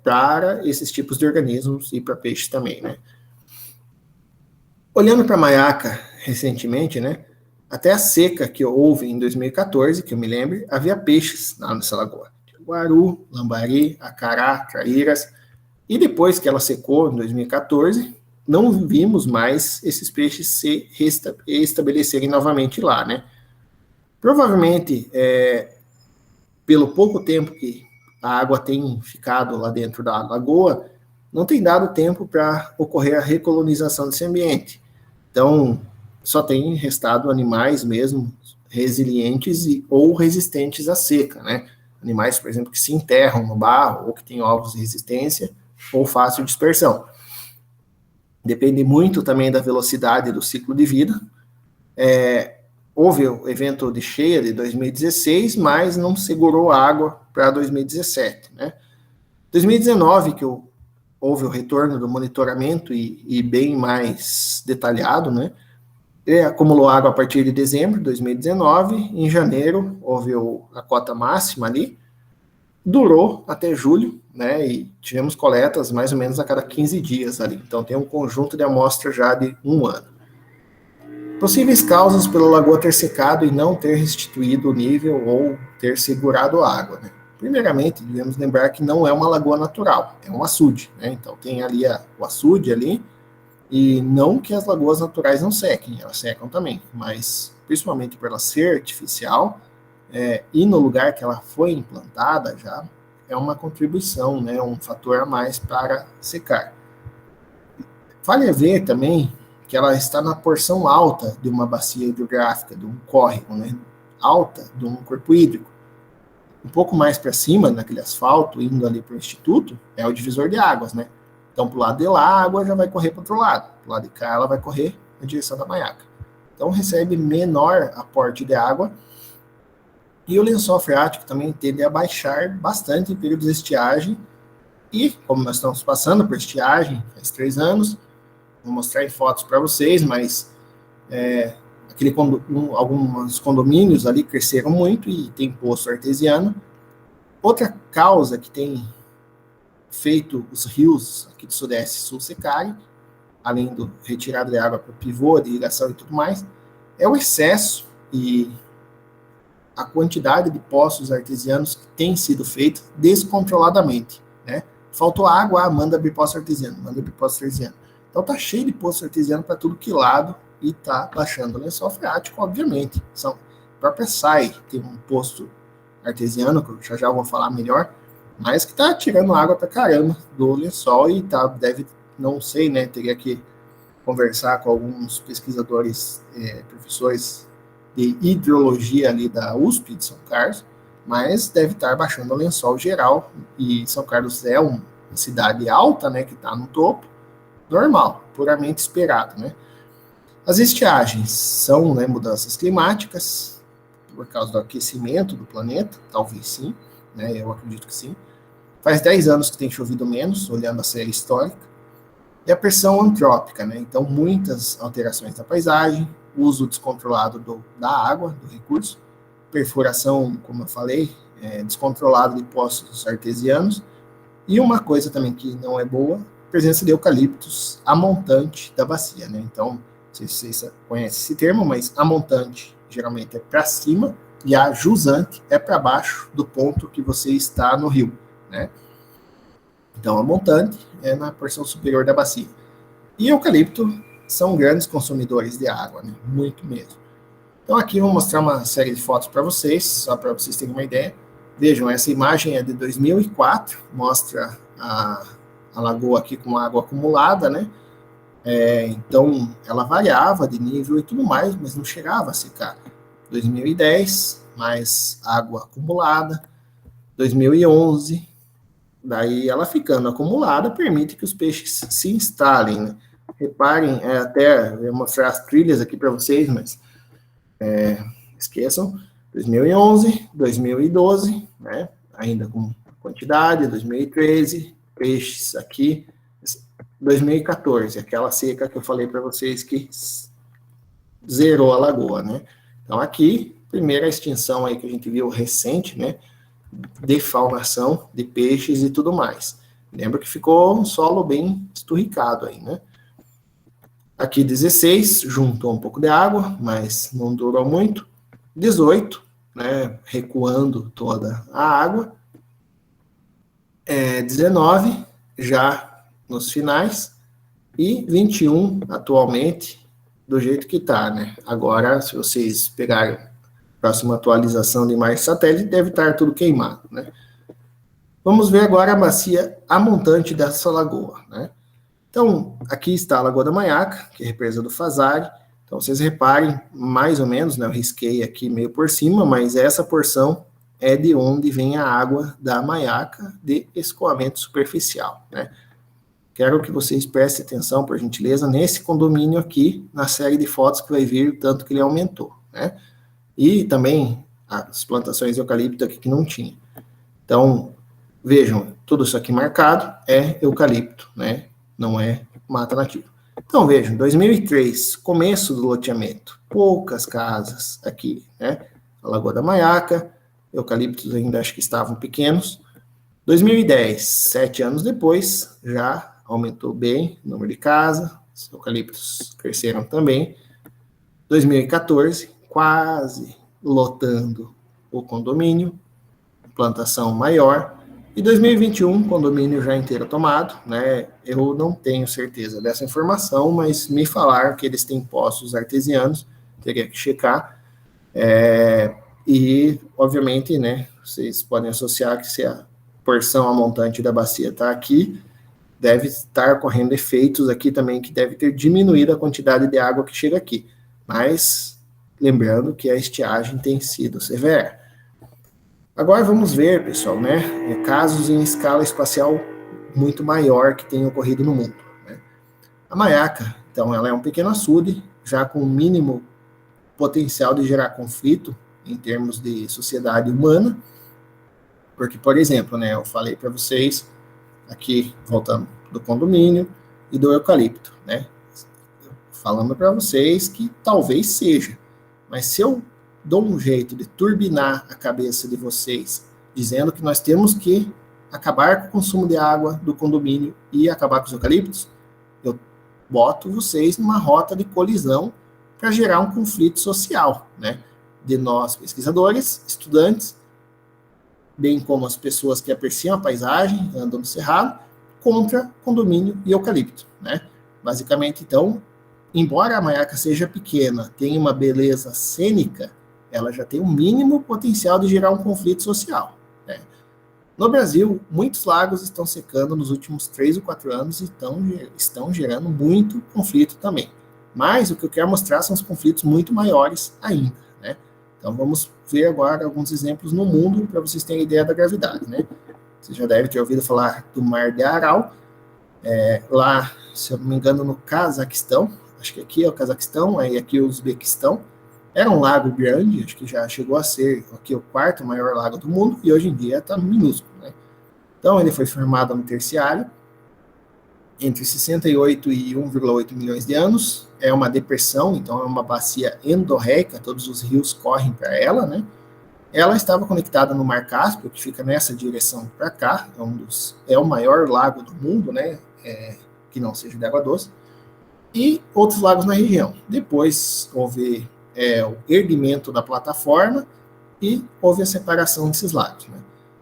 para esses tipos de organismos e para peixes também, né. Olhando para a Maiaca recentemente, né, até a seca que houve em 2014, que eu me lembro, havia peixes lá nessa lagoa. Guaru, lambari, acará, traíras, e depois que ela secou em 2014, não vimos mais esses peixes se estabelecerem novamente lá, né. Provavelmente, pelo pouco tempo que a água tem ficado lá dentro da lagoa, não tem dado tempo para ocorrer a recolonização desse ambiente. Então, só tem restado animais mesmo resilientes ou resistentes à seca, né? Animais, por exemplo, que se enterram no barro, ou que têm ovos de resistência, ou fácil dispersão. Depende muito também da velocidade do ciclo de vida. Houve o evento de cheia de 2016, mas não segurou água para 2017, né? 2019, que houve o retorno do monitoramento e bem mais detalhado, né? Ele acumulou água a partir de dezembro de 2019, em janeiro houve a cota máxima ali, durou até julho, né? E tivemos coletas mais ou menos a cada 15 dias ali. Então tem um conjunto de amostra já de 1 ano. Possíveis causas pela lagoa ter secado e não ter restituído o nível ou ter segurado a água, né? Primeiramente, devemos lembrar que não é uma lagoa natural, é um açude, né? Então tem ali o açude ali, e não que as lagoas naturais não sequem, elas secam também, mas principalmente por ela ser artificial, e no lugar que ela foi implantada já, é uma contribuição, né? Um fator a mais para secar. Vale ver também que ela está na porção alta de uma bacia hidrográfica, de um córrego, né? Alta de um corpo hídrico. Um pouco mais para cima, naquele asfalto, indo ali para o instituto, é o divisor de águas, né? Então, para o lado de lá, a água já vai correr para o outro lado. Para o lado de cá, ela vai correr na direção da Maiaca. Então, recebe menor aporte de água. E o lençol freático também tende a baixar bastante em períodos de estiagem. E, como nós estamos passando por estiagem, faz 3 anos, vou mostrar em fotos para vocês, mas alguns condomínios ali cresceram muito e tem poço artesiano. Outra causa que tem feito os rios aqui do Sudeste e Sul secarem, além do retirada de água para o pivô, de irrigação e tudo mais, é o excesso e a quantidade de poços artesianos que tem sido feito descontroladamente, né? Faltou água, manda abrir poço artesiano, manda abrir poço artesiano. Então tá cheio de poço artesiano para tudo que lado e tá baixando o lençol freático, obviamente. A própria SAI tem um poço artesiano, que eu já vou falar melhor, mas que tá tirando água pra caramba do lençol e deve, não sei, né, teria que conversar com alguns pesquisadores, professores de hidrologia ali da USP de São Carlos, mas deve estar baixando o lençol geral, e São Carlos é uma cidade alta, né, que está no topo, normal, puramente esperado, né. As estiagens são, né, mudanças climáticas, por causa do aquecimento do planeta, talvez sim, né, eu acredito que sim. Faz 10 anos que tem chovido menos, olhando a série histórica. E a pressão antrópica, né, então muitas alterações da paisagem, uso descontrolado da água, do recurso, perfuração, como eu falei, descontrolado de poços artesianos, e uma coisa também que não é boa, presença de eucaliptos a montante da bacia, né, então, não sei se vocês conhecem esse termo, mas a montante geralmente é para cima, e a jusante é para baixo do ponto que você está no rio, né, então a montante é na porção superior da bacia. E eucalipto são grandes consumidores de água, né? Muito mesmo. Então, aqui eu vou mostrar uma série de fotos para vocês, só para vocês terem uma ideia. Vejam, essa imagem é de 2004, mostra a lagoa aqui com água acumulada, né? Então, ela variava de nível e tudo mais, mas não chegava a secar. 2010, mais água acumulada. 2011, daí ela ficando acumulada, permite que os peixes se instalem, né? Reparem, até eu vou mostrar as trilhas aqui para vocês, mas esqueçam. 2011, 2012, né? Ainda com quantidade, 2013, peixes aqui, 2014, aquela seca que eu falei para vocês que zerou a lagoa, né? Então aqui, primeira extinção aí que a gente viu recente, né? Defaunação de peixes e tudo mais. Lembra que ficou um solo bem esturricado aí, né? Aqui 16, juntou um pouco de água, mas não durou muito. 18, né? Recuando toda a água. 19, já nos finais. E 21, atualmente, do jeito que está, né? Agora, se vocês pegarem a próxima atualização de imagem satélite, deve estar tudo queimado, né? Vamos ver agora a bacia a montante dessa lagoa, né? Então, aqui está a Lagoa da Maiaca, que é a represa do Fasari. Então, vocês reparem, mais ou menos, né? Eu risquei aqui meio por cima, mas essa porção é de onde vem a água da Maiaca de escoamento superficial, né? Quero que vocês prestem atenção, por gentileza, nesse condomínio aqui, na série de fotos que vai vir, o tanto que ele aumentou, né? E também as plantações de eucalipto aqui que não tinha. Então, vejam, tudo isso aqui marcado é eucalipto, né? Não é mata nativa. Então, vejam, 2003, começo do loteamento, poucas casas aqui, né? A Lagoa da Maiaca, eucaliptos ainda acho que estavam pequenos. 2010, 7 anos depois, já aumentou bem o número de casas, os eucaliptos cresceram também. 2014, quase lotando o condomínio, plantação maior. E 2021, condomínio já inteiro tomado, né? Eu não tenho certeza dessa informação, mas me falaram que eles têm poços artesianos, teria que checar. E, obviamente, né, vocês podem associar que se a porção a montante da bacia está aqui, deve estar ocorrendo efeitos aqui também, que deve ter diminuído a quantidade de água que chega aqui. Mas, lembrando que a estiagem tem sido severa. Agora vamos ver, pessoal, né, casos em escala espacial muito maior que tem ocorrido no mundo, né? A Maiaca, então, ela é um pequeno açude, já com o mínimo potencial de gerar conflito em termos de sociedade humana, porque, por exemplo, né, eu falei para vocês, aqui, voltando do condomínio e do eucalipto, né, falando para vocês que talvez seja, mas se eu dou um jeito de turbinar a cabeça de vocês, dizendo que nós temos que acabar com o consumo de água do condomínio e acabar com os eucaliptos, eu boto vocês numa rota de colisão para gerar um conflito social, né? De nós, pesquisadores, estudantes, bem como as pessoas que apreciam a paisagem, andam no cerrado, contra condomínio e eucalipto, né? Basicamente, então, embora a Maiaca seja pequena, tenha uma beleza cênica, ela já tem um mínimo potencial de gerar um conflito social, né? No Brasil, muitos lagos estão secando nos últimos 3 ou 4 anos e estão gerando muito conflito também. Mas o que eu quero mostrar são os conflitos muito maiores ainda, né? Então vamos ver agora alguns exemplos no mundo para vocês terem ideia da gravidade, né? Vocês já devem ter ouvido falar do Mar de Aral, lá, se eu não me engano, no Cazaquistão, acho que aqui é o Cazaquistão, aí aqui o Uzbequistão. Era um lago grande, acho que já chegou a ser aqui o 4º maior lago do mundo, e hoje em dia está no minúsculo, né? Então ele foi formado no Terciário, entre 68 e 1,8 milhões de anos, é uma depressão, então é uma bacia endorreica, todos os rios correm para ela, né? Ela estava conectada no Mar Cáspio, que fica nessa direção para cá, é o maior lago do mundo, né? Que não seja de água doce, e outros lagos na região. Depois houve o erguimento da plataforma e houve a separação desses lagos, né?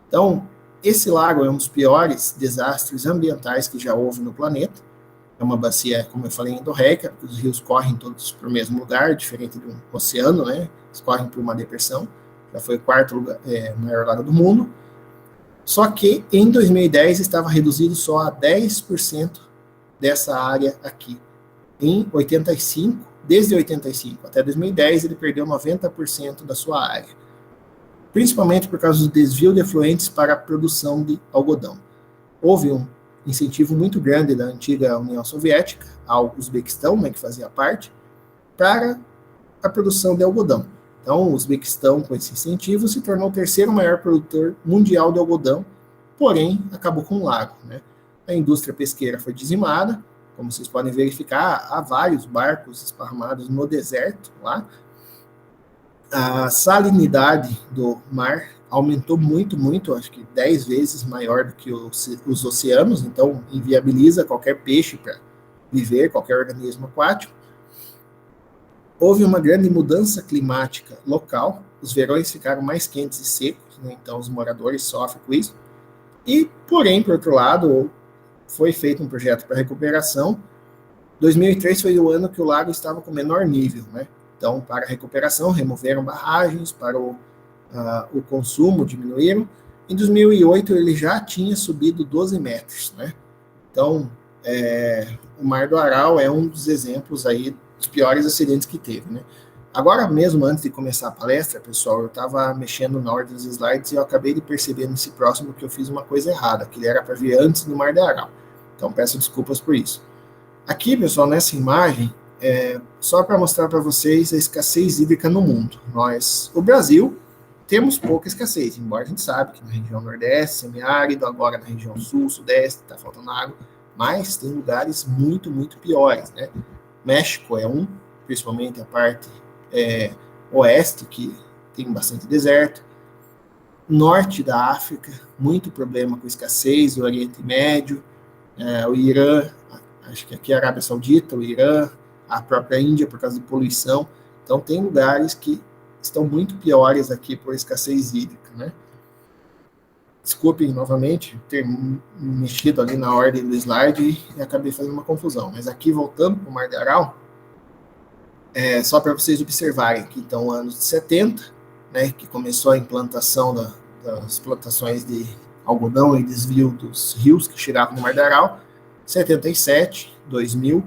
Então, esse lago é um dos piores desastres ambientais que já houve no planeta. é uma bacia, como eu falei, endorreica, porque os rios correm todos para o mesmo lugar, diferente do oceano, né? Eles correm por uma depressão. Já foi o quarto maior lago do mundo. Só que em 2010 estava reduzido só a 10% dessa área aqui. Em 85, desde 85 até 2010, ele perdeu 90% da sua área, principalmente por causa do desvio de efluentes para a produção de algodão. Houve um incentivo muito grande da antiga União Soviética, ao Uzbequistão, né, que fazia parte, para a produção de algodão. Então, o Uzbequistão, com esse incentivo, se tornou o terceiro maior produtor mundial de algodão, porém, acabou com o lago, né? A indústria pesqueira foi dizimada, como vocês podem verificar, há vários barcos esparramados no deserto lá. A salinidade do mar aumentou muito, muito, acho que 10 vezes maior do que os oceanos, então inviabiliza qualquer peixe para viver, qualquer organismo aquático. Houve uma grande mudança climática local, os verões ficaram mais quentes e secos, né? Então os moradores sofrem com isso. E, porém, por outro lado, foi feito um projeto para recuperação. 2003 foi o ano que o lago estava com menor nível, né? Então, para a recuperação, removeram barragens, para o consumo diminuíram. Em 2008, ele já tinha subido 12 metros, né? Então, o Mar do Aral é um dos exemplos aí dos piores acidentes que teve, né? Agora mesmo, antes de começar a palestra, pessoal, eu estava mexendo na ordem dos slides e eu acabei de perceber nesse próximo que eu fiz uma coisa errada, que ele era para vir antes do Mar do Aral. Então, peço desculpas por isso. Aqui, pessoal, nessa imagem, só para mostrar para vocês a escassez hídrica no mundo. O Brasil, temos pouca escassez, embora a gente sabe que na região nordeste, semiárido, agora na região sul, sudeste, está faltando água, mas tem lugares muito, muito piores, né? México é um, principalmente a parte oeste, que tem bastante deserto. Norte da África, muito problema com escassez, o Oriente Médio, o Irã, acho que aqui é a Arábia Saudita, o Irã, a própria Índia por causa de poluição. Então tem lugares que estão muito piores aqui por escassez hídrica, né? Desculpem novamente ter mexido ali na ordem do slide e acabei fazendo uma confusão. Mas aqui, voltando para o Mar de Aral, só para vocês observarem que então, anos de 70, né, que começou a implantação das plantações de algodão e desvio dos rios que chegavam no Mar de Aral, 77, 2000,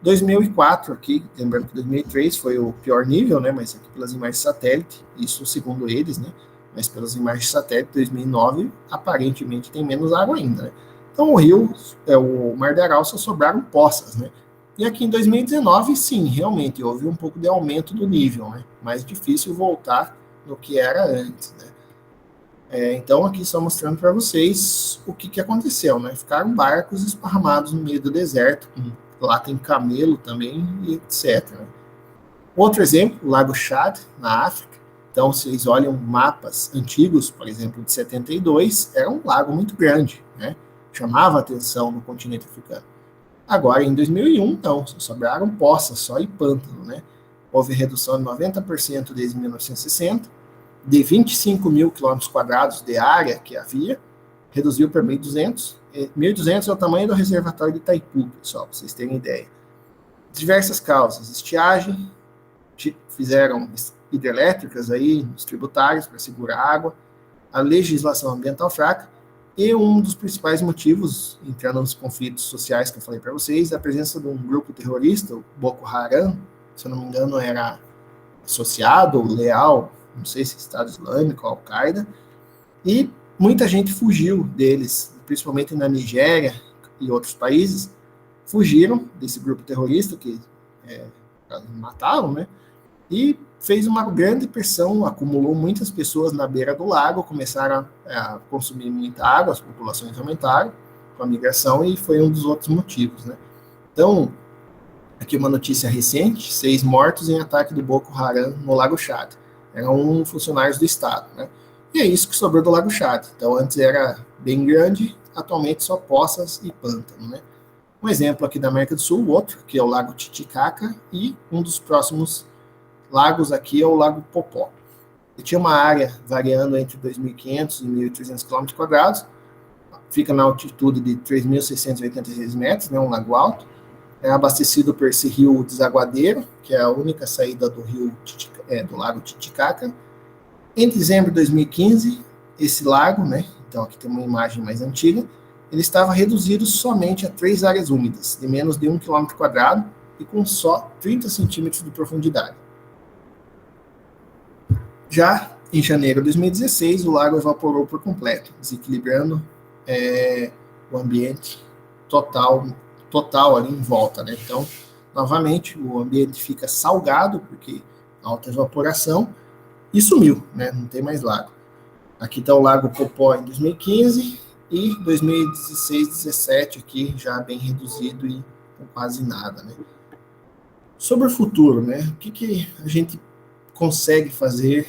2004 aqui, lembrando que 2003 foi o pior nível, né, mas aqui pelas imagens de satélite, isso segundo eles, né, mas pelas imagens de satélite, 2009, aparentemente tem menos água ainda, né. Então o Mar de Aral só sobraram poças, né. E aqui em 2019, sim, realmente houve um pouco de aumento do nível, né, mais difícil voltar no que era antes, né. Então, aqui só mostrando para vocês o que aconteceu, né? Ficaram barcos esparramados no meio do deserto, lá tem camelo também, e etc. Né? Outro exemplo, o Lago Chad, na África. Então, vocês olham mapas antigos, por exemplo, de 72, era um lago muito grande, né? Chamava a atenção no continente africano. Agora, em 2001, não, sobraram poças só e pântano, né? Houve redução de 90% desde 1960, de 25 mil quilômetros quadrados de área que havia, reduziu para 1.200. 1.200 é o tamanho do reservatório de Itaipu, pessoal, para vocês terem ideia. Diversas causas, estiagem, fizeram hidrelétricas aí, nos tributários para segurar a água, a legislação ambiental fraca, e um dos principais motivos, entrando nos conflitos sociais que eu falei para vocês, a presença de um grupo terrorista, o Boko Haram, se eu não me engano era associado ou leal, não sei se Estado Islâmico, Al-Qaeda, e muita gente fugiu deles, principalmente na Nigéria e outros países, fugiram desse grupo terrorista que mataram, né, e fez uma grande pressão, acumulou muitas pessoas na beira do lago, começaram a consumir muita água, as populações aumentaram com a migração, e foi um dos outros motivos, né. Então, aqui uma notícia recente, 6 mortos em ataque do Boko Haram no Lago Chad. Eram funcionários do Estado, né? E é isso que sobrou do Lago Chad. Então, antes era bem grande, atualmente só poças e pântano, né? Um exemplo aqui da América do Sul, outro, que é o Lago Titicaca, e um dos próximos lagos aqui é o Lago Popó. Ele tinha uma área variando entre 2.500 e 1.300 km², fica na altitude de 3.686 metros, né, um lago alto, é abastecido por esse rio desaguadeiro, que é a única saída do do lago Titicaca. Em dezembro de 2015, esse lago, né, então aqui tem uma imagem mais antiga, ele estava reduzido somente a 3 áreas úmidas, de menos de 1 km² e com só 30 centímetros de profundidade. Já em janeiro de 2016, o lago evaporou por completo, desequilibrando o ambiente total ali em volta, né? Então, novamente, o ambiente fica salgado, porque alta evaporação, e sumiu, né? Não tem mais lago. Aqui está o Lago Popó em 2015 e 2016, 17 aqui já bem reduzido e com quase nada, né? Sobre o futuro, né? O que a gente consegue fazer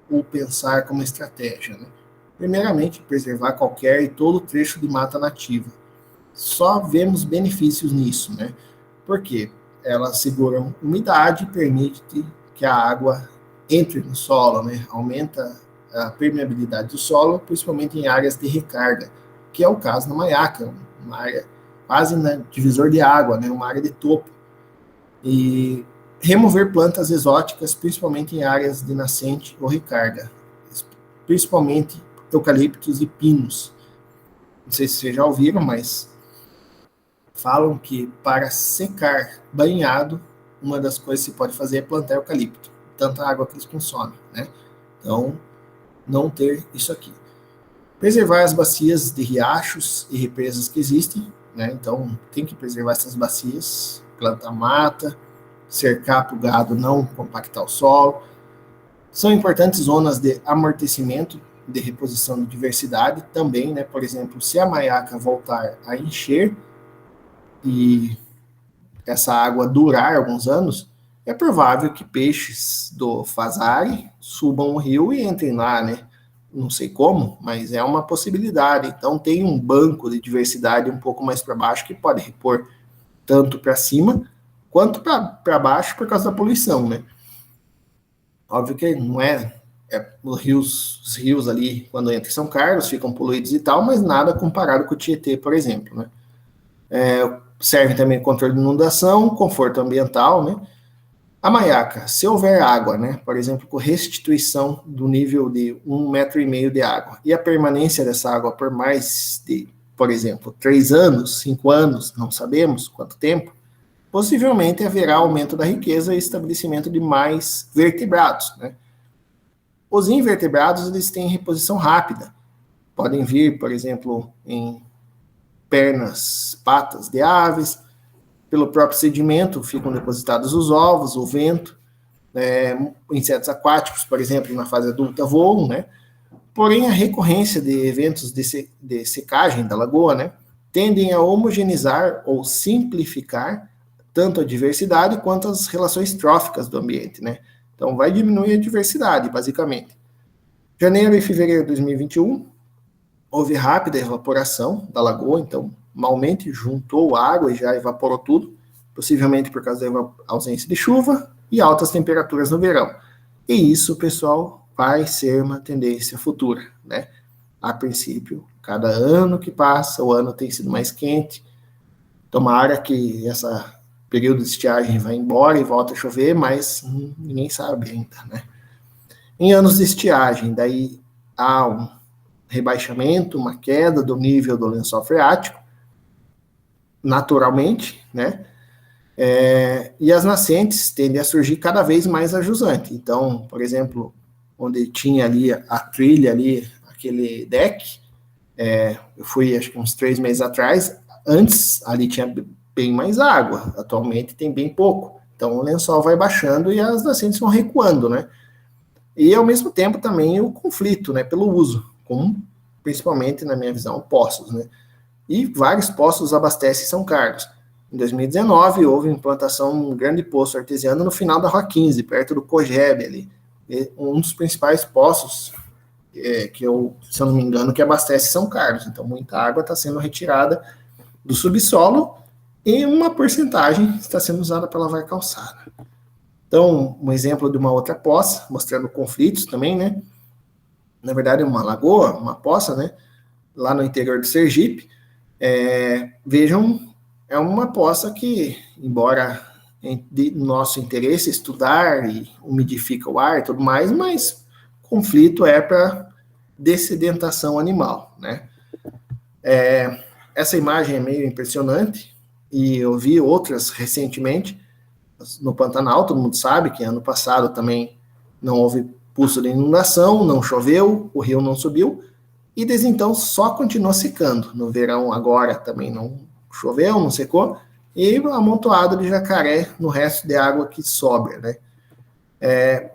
ou pensar como estratégia, né? Primeiramente, preservar qualquer e todo trecho de mata nativa. Só vemos benefícios nisso, né? Porque elas seguram umidade e permite que a água entre no solo, né? Aumenta a permeabilidade do solo, principalmente em áreas de recarga, que é o caso na Maiaca, uma área quase na divisor de água, né? Uma área de topo. E remover plantas exóticas, principalmente em áreas de nascente ou recarga, principalmente eucaliptos e pinos. Não sei se vocês já ouviram, mas falam que para secar banhado, uma das coisas que se pode fazer é plantar eucalipto, tanta água que eles consomem, né? Então, não ter isso aqui. Preservar as bacias de riachos e represas que existem, né? Então, tem que preservar essas bacias, plantar mata, cercar para o gado não compactar o solo. São importantes zonas de amortecimento, de reposição de diversidade também, né? Por exemplo, se a Maiaca voltar a encher e essa água durar alguns anos, é provável que peixes do Fasari subam o rio e entrem lá, né? Não sei como, mas é uma possibilidade. Então tem um banco de diversidade um pouco mais para baixo que pode repor tanto para cima quanto para baixo por causa da poluição, né? Óbvio que não os rios ali, quando entra em São Carlos, ficam poluídos e tal, mas nada comparado com o Tietê, por exemplo, né? Serve também controle de inundação, conforto ambiental, né? A Maiaca, se houver água, né, por exemplo, com restituição do nível de 1,5 metro de água, e a permanência dessa água por mais de, por exemplo, 3 anos, 5 anos, não sabemos quanto tempo, possivelmente haverá aumento da riqueza e estabelecimento de mais vertebrados, né? Os invertebrados, eles têm reposição rápida. Podem vir, por exemplo, em pernas, patas de aves, pelo próprio sedimento ficam depositados os ovos, o vento, insetos aquáticos, por exemplo, na fase adulta voam, né? Porém, a recorrência de eventos de secagem da lagoa, né, tendem a homogeneizar ou simplificar tanto a diversidade quanto as relações tróficas do ambiente, né? Então, vai diminuir a diversidade, basicamente. Janeiro e fevereiro de 2021, houve rápida evaporação da lagoa, então, malmente juntou água e já evaporou tudo, possivelmente por causa da ausência de chuva e altas temperaturas no verão. E isso, pessoal, vai ser uma tendência futura, né? A princípio, cada ano que passa, o ano tem sido mais quente. Tomara que esse período de estiagem vá embora e volte a chover, mas ninguém sabe ainda, né? Em anos de estiagem, daí há um rebaixamento, uma queda do nível do lençol freático, naturalmente, né? E as nascentes tendem a surgir cada vez mais a jusante. Então, por exemplo, onde tinha ali a trilha ali, aquele deck, eu fui acho que uns 3 meses atrás, antes ali tinha bem mais água, atualmente tem bem pouco. Então o lençol vai baixando e as nascentes vão recuando, né? E ao mesmo tempo também o conflito, né, pelo uso, com principalmente, na minha visão, poços, né? E vários poços abastecem São Carlos. Em 2019, houve implantação de um grande poço artesiano no final da Rua 15, perto do Cogeb ali. Um dos principais poços, que eu, se eu não me engano, que abastece São Carlos. Então, muita água está sendo retirada do subsolo e uma porcentagem está sendo usada para lavar calçada. Então, um exemplo de uma outra poça, mostrando conflitos também, né? Na verdade, é uma lagoa, uma poça, né? Lá no interior do Sergipe. Vejam é uma poça que, embora de nosso interesse estudar e umidifica o ar e tudo mais, mas conflito é para dessedentação animal, né? Essa imagem é meio impressionante, e eu vi outras recentemente no Pantanal. Todo mundo sabe que ano passado também não houve pulso de inundação, não choveu, o rio não subiu, e desde então só continua secando. No verão agora também não choveu, não secou, e amontoado de jacaré no resto de água que sobra, né?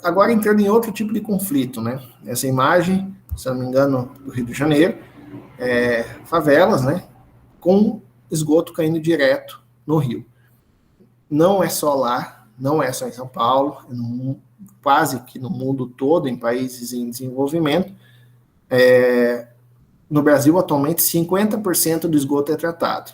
Agora entrando em outro tipo de conflito, né? Essa imagem, se não me engano, do Rio de Janeiro, favelas, né? Com esgoto caindo direto no rio. Não é só lá, não é só em São Paulo, quase que no mundo todo, em países em desenvolvimento. No Brasil, atualmente, 50% do esgoto é tratado.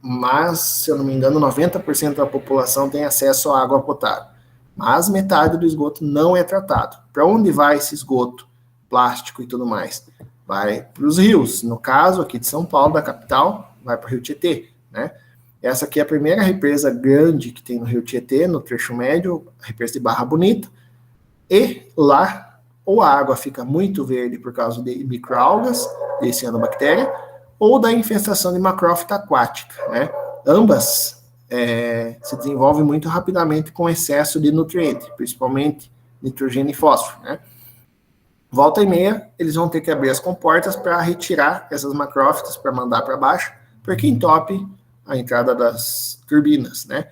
Mas, se eu não me engano, 90% da população tem acesso à água potável. Mas metade do esgoto não é tratado. Para onde vai esse esgoto? Plástico e tudo mais. Vai para os rios. No caso aqui de São Paulo, da capital, vai para o Rio Tietê, né? Essa aqui é a primeira represa grande que tem no Rio Tietê, no trecho médio, a represa de Barra Bonita. E lá, ou a água fica muito verde por causa de microalgas, de cianobactéria, ou da infestação de macrófita aquática, né? Ambas se desenvolvem muito rapidamente com excesso de nutriente, principalmente nitrogênio e fósforo, né? Volta e meia, eles vão ter que abrir as comportas para retirar essas macrófitas, para mandar para baixo, porque entope a entrada das turbinas, né?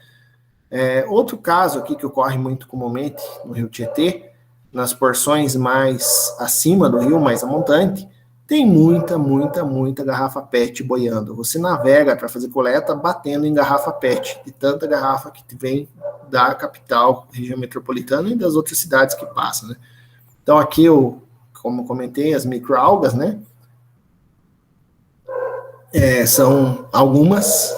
Outro caso aqui que ocorre muito comumente no Rio Tietê, nas porções mais acima do rio, mais a montante, tem muita garrafa PET boiando. Você navega para fazer coleta batendo em garrafa PET, de tanta garrafa que vem da capital, região metropolitana e das outras cidades que passam, né? Então aqui, como comentei, as microalgas, né? São algumas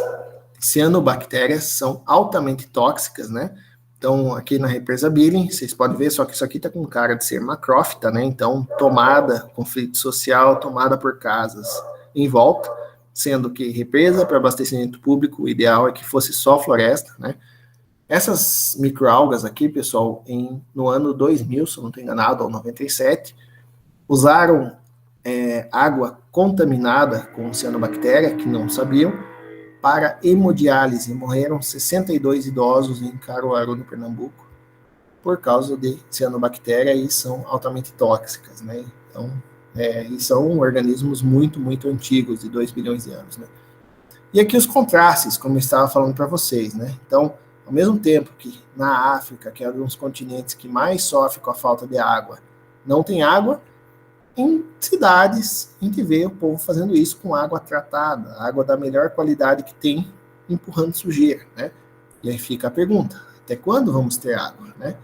cianobactérias, são altamente tóxicas, né? Então, aqui na represa Billing, vocês podem ver, só que isso aqui está com cara de ser macrófita, né? Então, tomada, conflito social, tomada por casas em volta, sendo que represa para abastecimento público, o ideal é que fosse só floresta, né? Essas microalgas aqui, pessoal, no ano 2000, se eu não estou enganado, ou 97, usaram água contaminada com cianobactéria, que não sabiam, para hemodiálise. Morreram 62 idosos em Caruaru, no Pernambuco, por causa de cianobactéria, e são altamente tóxicas, né? Então, e são organismos muito antigos, de 2 bilhões de anos, né? E aqui os contrastes, como eu estava falando para vocês, né? Então, ao mesmo tempo que na África, que é um dos continentes que mais sofre com a falta de água, não tem água, em cidades a gente vê o povo fazendo isso com água tratada, água da melhor qualidade que tem, empurrando sujeira, né? E aí fica a pergunta, até quando vamos ter água, né?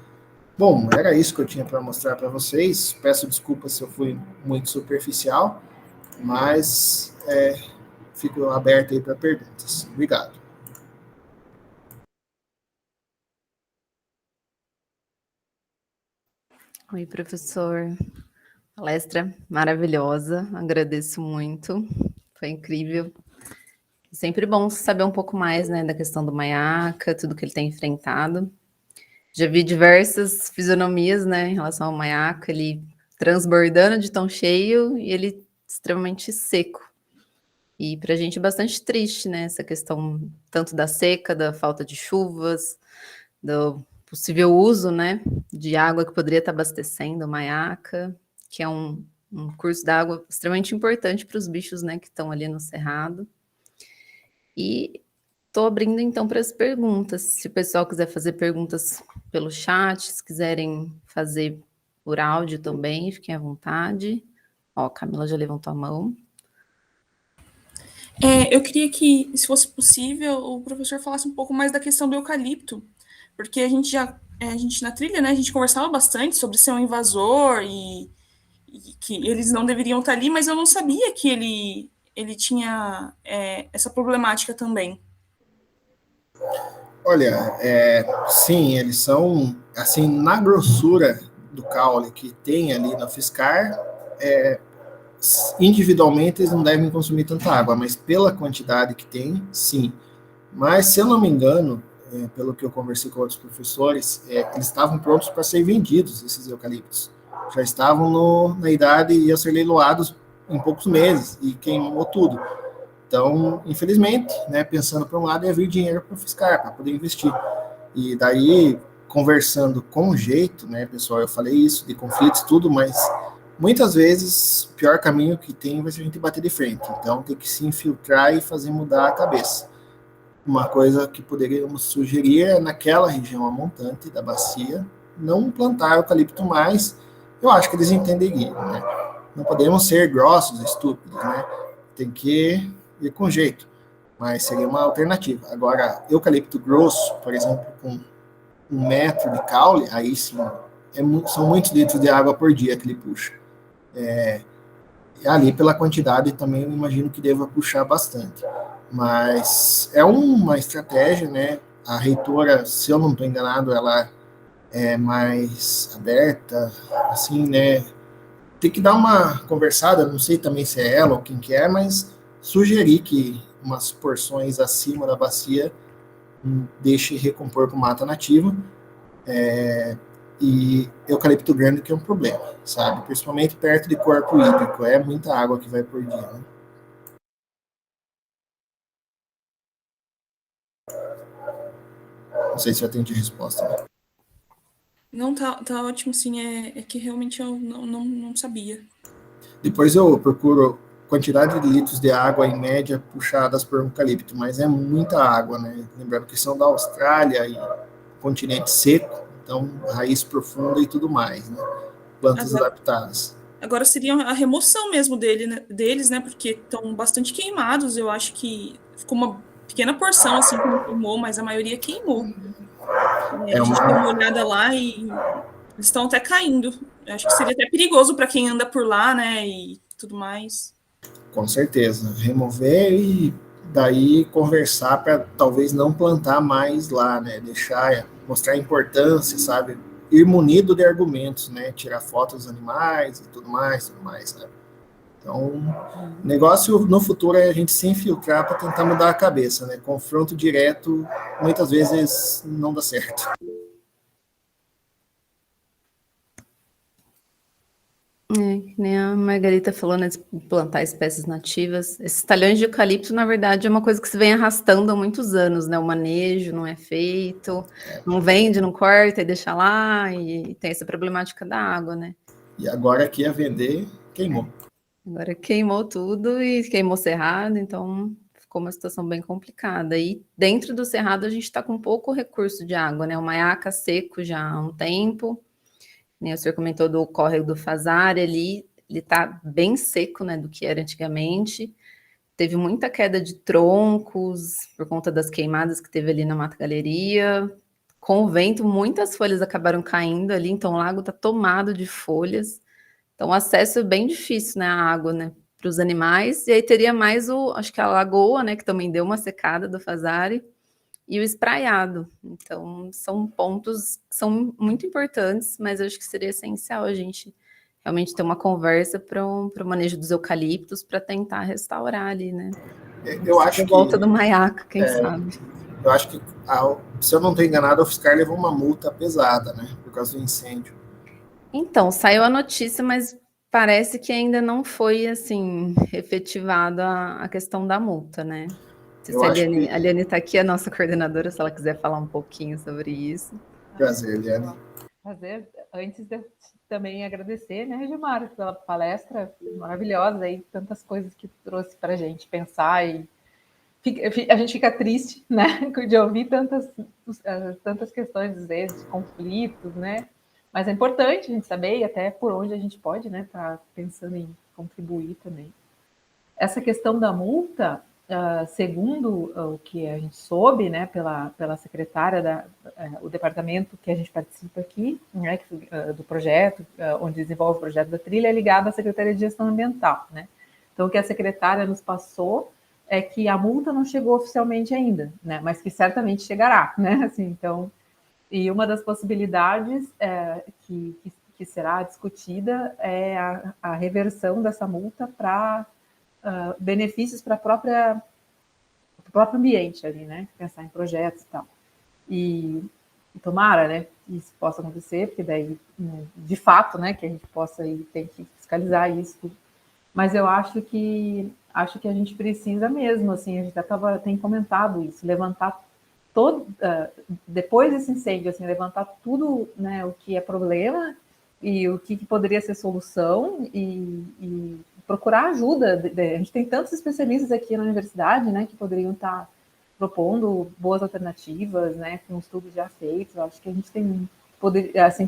Bom, era isso que eu tinha para mostrar para vocês. Peço desculpas se eu fui muito superficial, mas fico aberto aí para perguntas. Obrigado. Oi, professor. Palestra maravilhosa, agradeço muito, foi incrível. Sempre bom saber um pouco mais, né, da questão do Maiaca, tudo que ele tem enfrentado. Já vi diversas fisionomias, né, em relação ao Maiaca, ele transbordando de tão cheio e ele extremamente seco. E para a gente é bastante triste, né, essa questão tanto da seca, da falta de chuvas, do possível uso, né, de água que poderia estar abastecendo o Maiaca, que é um curso d'água extremamente importante para os bichos, né, que estão ali no cerrado. E estou abrindo, então, para as perguntas. Se o pessoal quiser fazer perguntas pelo chat, se quiserem fazer por áudio também, fiquem à vontade. Ó, a Camila já levantou a mão. Eu queria que, se fosse possível, o professor falasse um pouco mais da questão do eucalipto, porque a gente na trilha, né, a gente conversava bastante sobre ser um invasor e que eles não deveriam estar ali, mas eu não sabia que ele tinha essa problemática também. Olha, sim, eles são, assim, na grossura do caule que tem ali na Fiscar, individualmente eles não devem consumir tanta água, mas pela quantidade que tem, sim. Mas, se eu não me engano, pelo que eu conversei com outros professores, eles estavam prontos para ser vendidos, esses eucaliptos. Já estavam na idade e iam ser leiloados em poucos meses, e queimou tudo. Então, infelizmente, né, pensando por um lado, ia vir dinheiro para o fiscal, para poder investir. E daí, conversando com jeito, né, pessoal, eu falei isso, de conflitos, tudo, mas muitas vezes o pior caminho que tem vai ser a gente bater de frente. Então, tem que se infiltrar e fazer mudar a cabeça. Uma coisa que poderíamos sugerir é, naquela região a montante da bacia, não plantar eucalipto mais. Eu acho que eles entenderiam, né? Não podemos ser grossos, estúpidos, né? Tem que ir com jeito, mas seria uma alternativa. Agora, eucalipto grosso, por exemplo, com 1 metro de caule, aí sim, são muitos litros de água por dia que ele puxa. Ali, pela quantidade, também eu imagino que deva puxar bastante. Mas é uma estratégia, né? A reitora, se eu não estou enganado, ela é mais aberta, assim, né? Tem que dar uma conversada, não sei também se é ela ou quem que é, mas sugerir que umas porções acima da bacia deixe recompor para mata nativa, e eucalipto grande que é um problema, sabe? Principalmente perto de corpo hídrico, é muita água que vai por dia, né? Não sei se eu atendi a resposta, né? Não, tá ótimo, sim. É que realmente eu não sabia. Depois eu procuro quantidade de litros de água em média puxadas por eucalipto, mas é muita água, né? Lembrando que são da Austrália e continente seco, então raiz profunda e tudo mais, né? Plantas adaptadas. Agora seria a remoção mesmo deles, né? Porque estão bastante queimados. Eu acho que ficou uma pequena porção assim que não queimou, mas a maioria queimou. A gente deu uma olhada lá e eles estão até caindo. Eu acho que seria até perigoso para quem anda por lá, né? E tudo mais. Com certeza. Remover e daí conversar para talvez não plantar mais lá, né? Deixar, mostrar a importância, sabe? Ir munido de argumentos, né? Tirar fotos dos animais e tudo mais, sabe? Então, o negócio no futuro é a gente se infiltrar para tentar mudar a cabeça, né? Confronto direto muitas vezes não dá certo. Que nem a Margarita falou, né, de plantar espécies nativas. Esses talhões de eucalipto, na verdade, é uma coisa que se vem arrastando há muitos anos, né? O manejo não é feito, não vende, não corta e deixa lá, e tem essa problemática da água, né? E agora aqui a vender, queimou. Agora queimou tudo e queimou o cerrado, então ficou uma situação bem complicada. E dentro do cerrado a gente está com pouco recurso de água, né? O Maiaca seco já há um tempo. O senhor comentou do córrego do Fazari ali, ele está bem seco, né, do que era antigamente. Teve muita queda de troncos por conta das queimadas que teve ali na Mata Galeria. Com o vento, muitas folhas acabaram caindo ali, então o lago está tomado de folhas. Então o acesso é bem difícil, né, à água, né, para os animais. E aí teria mais acho que a lagoa, né, que também deu uma secada do Fazari, e o espraiado. Então, são pontos que são muito importantes, mas eu acho que seria essencial a gente realmente ter uma conversa para o manejo dos eucaliptos, para tentar restaurar ali, né? Eu acho que... volta do Maiaca, quem sabe. Eu acho que, se eu não estou enganado, o fiscal levou uma multa pesada, né? Por causa do incêndio. Então, saiu a notícia, mas parece que ainda não foi, assim, efetivada a questão da multa, né? Se a Eliane está aqui, a nossa coordenadora, se ela quiser falar um pouquinho sobre isso. Prazer, Eliane. Prazer. Antes de também agradecer, né, Gilmar, pela palestra maravilhosa, aí, tantas coisas que trouxe para a gente pensar, e a gente fica triste, né, de ouvir tantas questões, às vezes, conflitos, né, mas é importante a gente saber, e até por onde a gente pode, né, tá pensando em contribuir também. Essa questão da multa, segundo o que a gente soube, né, pela secretária o departamento que a gente participa aqui, né, do projeto, onde desenvolve o projeto da trilha, é ligado à Secretaria de Gestão Ambiental, né. Então, o que a secretária nos passou é que a multa não chegou oficialmente ainda, né, mas que certamente chegará, né, assim, então, e uma das possibilidades que será discutida é a reversão dessa multa para benefícios para a própria próprio ambiente ali, né? Pensar em projetos e tal. E tomara, né, que isso possa acontecer, porque daí, de fato, né, que a gente possa e tem que fiscalizar isso tudo. Mas eu acho que a gente precisa mesmo, assim, a gente tem comentado isso, levantar depois desse incêndio, assim, levantar tudo, né, o que é problema e o que poderia ser solução e procurar ajuda. A gente tem tantos especialistas aqui na universidade, né, que poderiam estar propondo boas alternativas, né, com estudos já feitos. Eu acho que a gente tem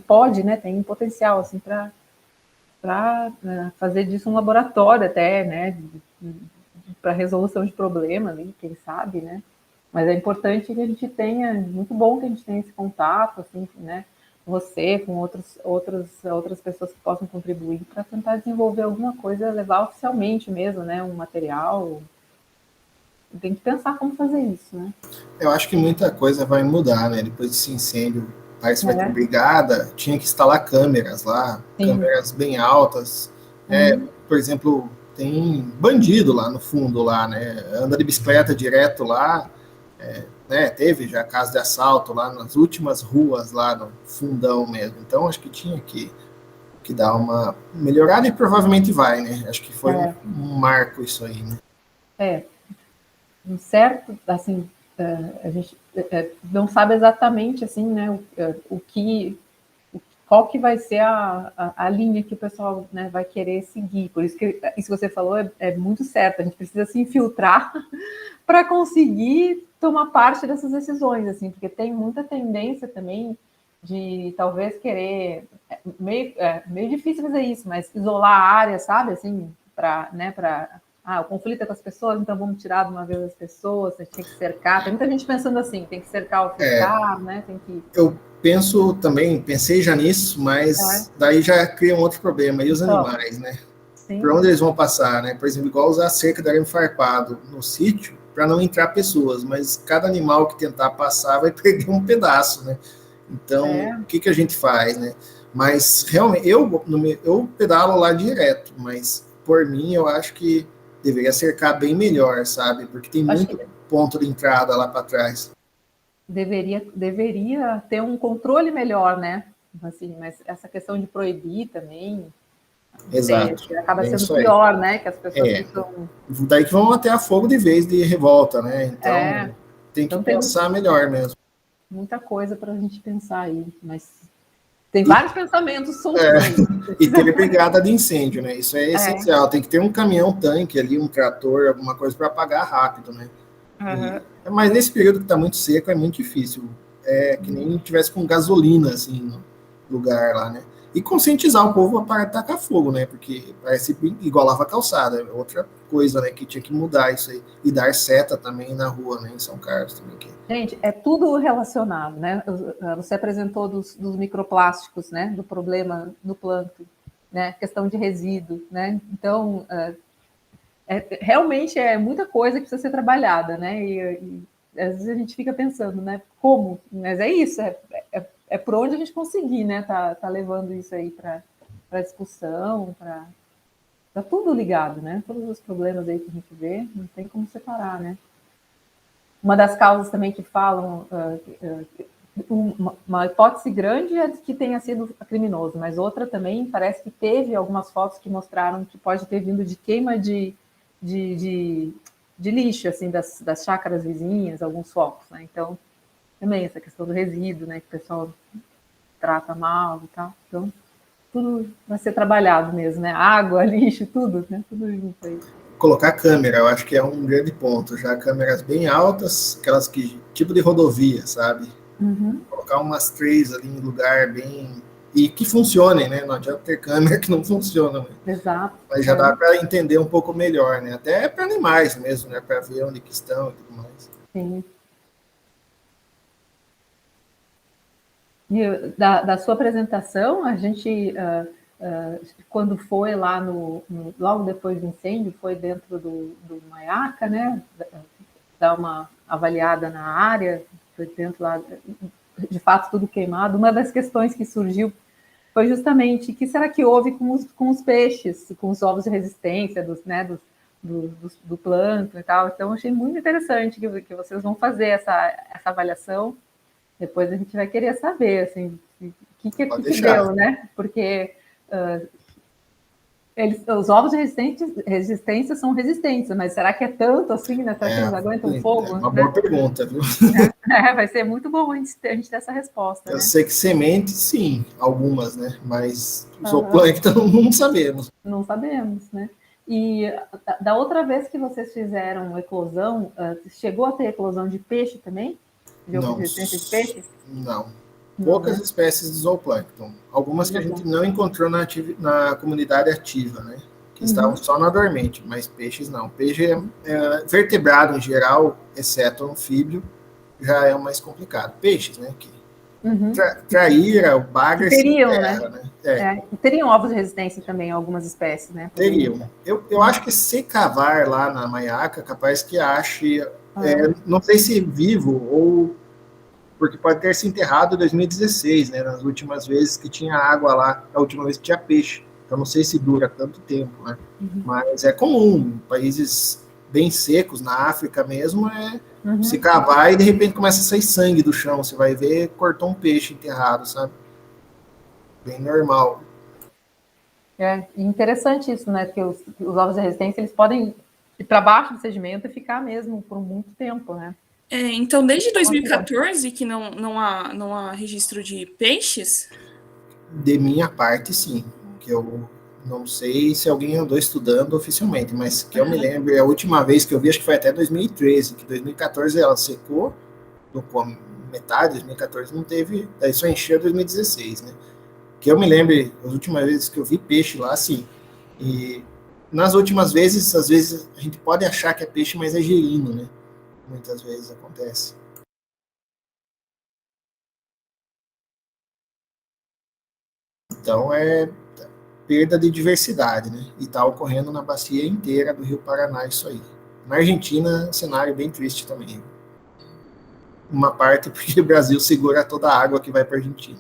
pode, né, tem potencial assim para fazer disso um laboratório até, né, para resolução de problemas, quem sabe, né? Mas é importante que a gente tenha, muito bom que a gente tenha esse contato, assim, né, com você, com outras pessoas que possam contribuir para tentar desenvolver alguma coisa, levar oficialmente mesmo, né, um material. Tem que pensar como fazer isso, né? Eu acho que muita coisa vai mudar, né? Depois desse incêndio, parece que vai ter brigada, tinha que instalar câmeras lá, câmeras bem altas. Por exemplo, tem bandido lá no fundo, lá, né? Anda de bicicleta direto lá, né? Teve já caso de assalto lá nas últimas ruas, lá no fundão mesmo. Então, acho que tinha que dar uma melhorada e provavelmente vai, né? Acho que foi um marco isso aí, né? Um certo, assim, a gente não sabe exatamente, assim, né, qual que vai ser a linha que o pessoal, né, vai querer seguir. Por isso que isso que você falou é muito certo. A gente precisa se infiltrar para conseguir tomar parte dessas decisões, assim, porque tem muita tendência também de talvez querer meio difícil fazer isso, mas isolar a área, sabe, assim, o conflito é com as pessoas, então vamos tirar de uma vez as pessoas, a gente tem que cercar. Tem muita gente pensando assim, tem que cercar ou ficar, né? Tem que... Eu pensei já nisso, mas daí já cria um outro problema. E os animais, né? Sim. Por onde eles vão passar, né? Por exemplo, igual usar a cerca de arame farpado no sítio para não entrar pessoas, mas cada animal que tentar passar vai perder um pedaço, né? Então, o que a gente faz, né? Mas realmente, eu pedalo lá direto, mas por mim eu acho que deveria cercar bem melhor, sabe? Porque tem muito ponto de entrada lá para trás. Deveria ter um controle melhor, né? Assim, mas essa questão de proibir também, Exato. acaba sendo pior, né? Que as pessoas ficam... Daí que vão até a fogo de vez de revolta, né? Então, tem que pensar melhor mesmo. Muita coisa para a gente pensar aí, mas tem vários pensamentos soltos. E ter brigada de incêndio, né? Isso é essencial. Tem que ter um caminhão-tanque ali, um trator, alguma coisa para apagar rápido, né? Mas nesse período que está muito seco, é muito difícil. É que nem tivesse com gasolina, assim, no lugar lá, né? E conscientizar o povo a parar de tacar fogo, né? Porque parece igual lava calçada. Outra coisa, né? Que tinha que mudar isso aí. E dar seta também na rua, né? Em São Carlos também. Gente, é tudo relacionado, né? Você apresentou dos microplásticos, né? Do problema no plâncton, né? Questão de resíduo, né? Então, realmente é muita coisa que precisa ser trabalhada, né? E às vezes a gente fica pensando, né? Como? Mas é isso, é por onde a gente conseguir, né? Tá levando isso aí para discussão, tá tudo ligado, né? Todos os problemas aí que a gente vê, não tem como separar, né? Uma das causas também que falam, uma hipótese grande é que tenha sido criminoso, mas outra também parece que teve algumas fotos que mostraram que pode ter vindo de queima de lixo, assim, das chácaras vizinhas, alguns focos, né? Então, também essa questão do resíduo, né, que o pessoal trata mal e tal. Então, tudo vai ser trabalhado mesmo, né? Água, lixo, tudo, né? Tudo junto aí. Colocar câmera, eu acho que é um grande ponto. Já câmeras bem altas, aquelas que tipo de rodovia, sabe? Colocar umas 3 ali em lugar bem... E que funcionem, né? Não adianta ter câmera que não funciona. Né? Exato. Mas já dá para entender um pouco melhor, né? Até para animais mesmo, né? Para ver onde que estão e tudo mais. Sim. E da sua apresentação, a gente... quando foi lá logo depois do incêndio, foi dentro do Maiaca, né? Dar uma avaliada na área, foi dentro lá, de fato tudo queimado. Uma das questões que surgiu foi justamente o que será que houve com os peixes, com os ovos de resistência, dos do plâncton e tal. Então, achei muito interessante que vocês vão fazer essa avaliação. Depois a gente vai querer saber, assim, o que deu, né? Porque os ovos de resistência são resistentes, mas será que é tanto assim, né? Será que eles aguentam fogo? É uma boa pergunta, viu? Vai ser muito bom a gente ter essa resposta, Eu né? sei que semente, sim, algumas, né? Mas o zooplâncton não sabemos. Não sabemos, né? E da outra vez que vocês fizeram eclosão, chegou a ter eclosão de peixe também? De resistência de peixe? Não. Poucas espécies de zooplâncton. Algumas que a gente não encontrou na comunidade ativa, né? Que estavam só na dormente, mas peixes não. Peixe é vertebrado em geral, exceto anfíbio, já é o mais complicado. Peixes, né? Que traíra, o bagre teriam, terra, né? Teriam ovos de resistência também, algumas espécies, né? Teriam. Eu acho que se cavar lá na Maiaca, capaz que ache, não sei se vivo ou porque pode ter se enterrado em 2016, né? Nas últimas vezes que tinha água lá, a última vez que tinha peixe. Então não sei se dura tanto tempo, né? Mas é comum, em países bem secos, na África mesmo, se cavar e de repente começa a sair sangue do chão. Você vai ver, cortou um peixe enterrado, sabe? Bem normal. É interessante isso, né? Que os ovos de resistência, eles podem ir para baixo do sedimento e ficar mesmo por muito tempo, né? Então, desde 2014 que não há registro de peixes? De minha parte, sim. Que eu não sei se alguém andou estudando oficialmente, mas que eu me lembro, a última vez que eu vi, acho que foi até 2013, que 2014 ela secou, metade de 2014 não teve, aí só encheu 2016, né? Que eu me lembro, as últimas vezes que eu vi peixe lá, sim. E nas últimas vezes, às vezes a gente pode achar que é peixe, mas é girino, né? Muitas vezes acontece. Então é perda de diversidade, né? E está ocorrendo na bacia inteira do Rio Paraná isso aí. Na Argentina, é um cenário bem triste também. Uma parte porque o Brasil segura toda a água que vai para a Argentina.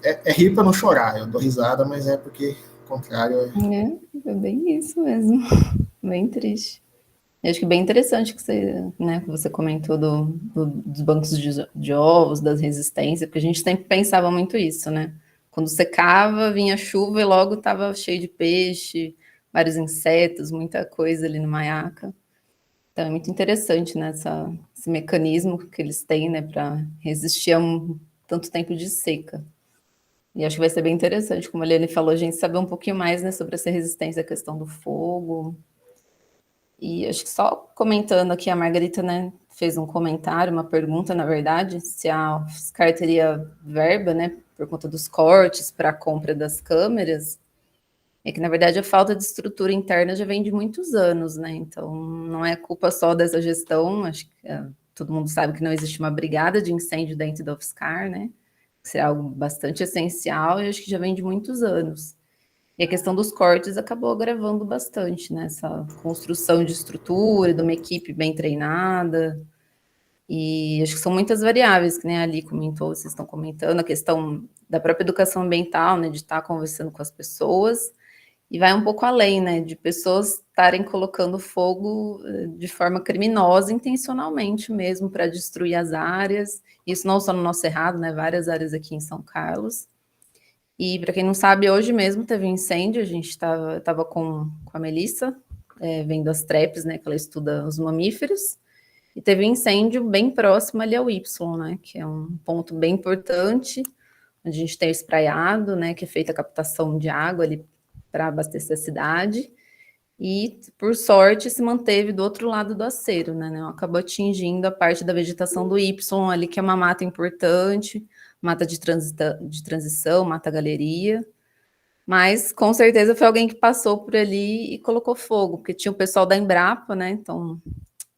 É rir para não chorar, eu dou risada, mas é porque o contrário é bem isso mesmo, bem triste. Eu acho que bem interessante que você comentou dos bancos de ovos, das resistências, porque a gente sempre pensava muito isso, né? Quando secava, vinha chuva e logo estava cheio de peixe, vários insetos, muita coisa ali no Maiaca. Então é muito interessante, né, esse mecanismo que eles têm, né, para resistir a tanto tempo de seca. E acho que vai ser bem interessante, como a Eliane falou, a gente saber um pouquinho mais, né, sobre essa resistência à questão do fogo. E acho que só comentando aqui, a Margarita, né, fez um comentário, uma pergunta, na verdade, se a UFSCar teria verba, né, por conta dos cortes para a compra das câmeras. É que, na verdade, a falta de estrutura interna já vem de muitos anos, né? Então, não é culpa só dessa gestão, acho que todo mundo sabe que não existe uma brigada de incêndio dentro da UFSCar, né? Que seria algo bastante essencial e acho que já vem de muitos anos. E a questão dos cortes acabou agravando bastante, né? Essa construção de estrutura, de uma equipe bem treinada. E acho que são muitas variáveis, que nem a Ali comentou, vocês estão comentando, a questão da própria educação ambiental, né? De estar conversando com as pessoas. E vai um pouco além, né? De pessoas estarem colocando fogo de forma criminosa, intencionalmente mesmo, para destruir as áreas. Isso não só no nosso Cerrado, né? Várias áreas aqui em São Carlos. E para quem não sabe, hoje mesmo teve um incêndio, a gente estava com a Melissa, vendo as trepes, né, que ela estuda os mamíferos, e teve um incêndio bem próximo ali ao Y, né, que é um ponto bem importante, onde a gente tem o espraiado, né, que é feita a captação de água ali para abastecer a cidade, e, por sorte, se manteve do outro lado do aceiro, né, não acabou atingindo a parte da vegetação do Y ali, que é uma mata importante, mata de transição, mata galeria, mas com certeza foi alguém que passou por ali e colocou fogo, porque tinha o pessoal da Embrapa, né, então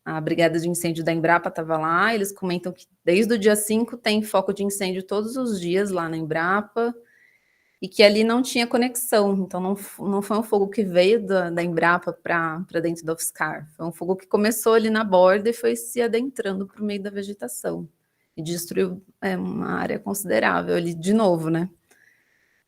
a brigada de incêndio da Embrapa estava lá, eles comentam que desde o dia 5 tem foco de incêndio todos os dias lá na Embrapa, e que ali não tinha conexão, então não foi um fogo que veio da Embrapa para dentro da UFSCar, foi um fogo que começou ali na borda e foi se adentrando para o meio da vegetação, e destruiu uma área considerável ali de novo, né?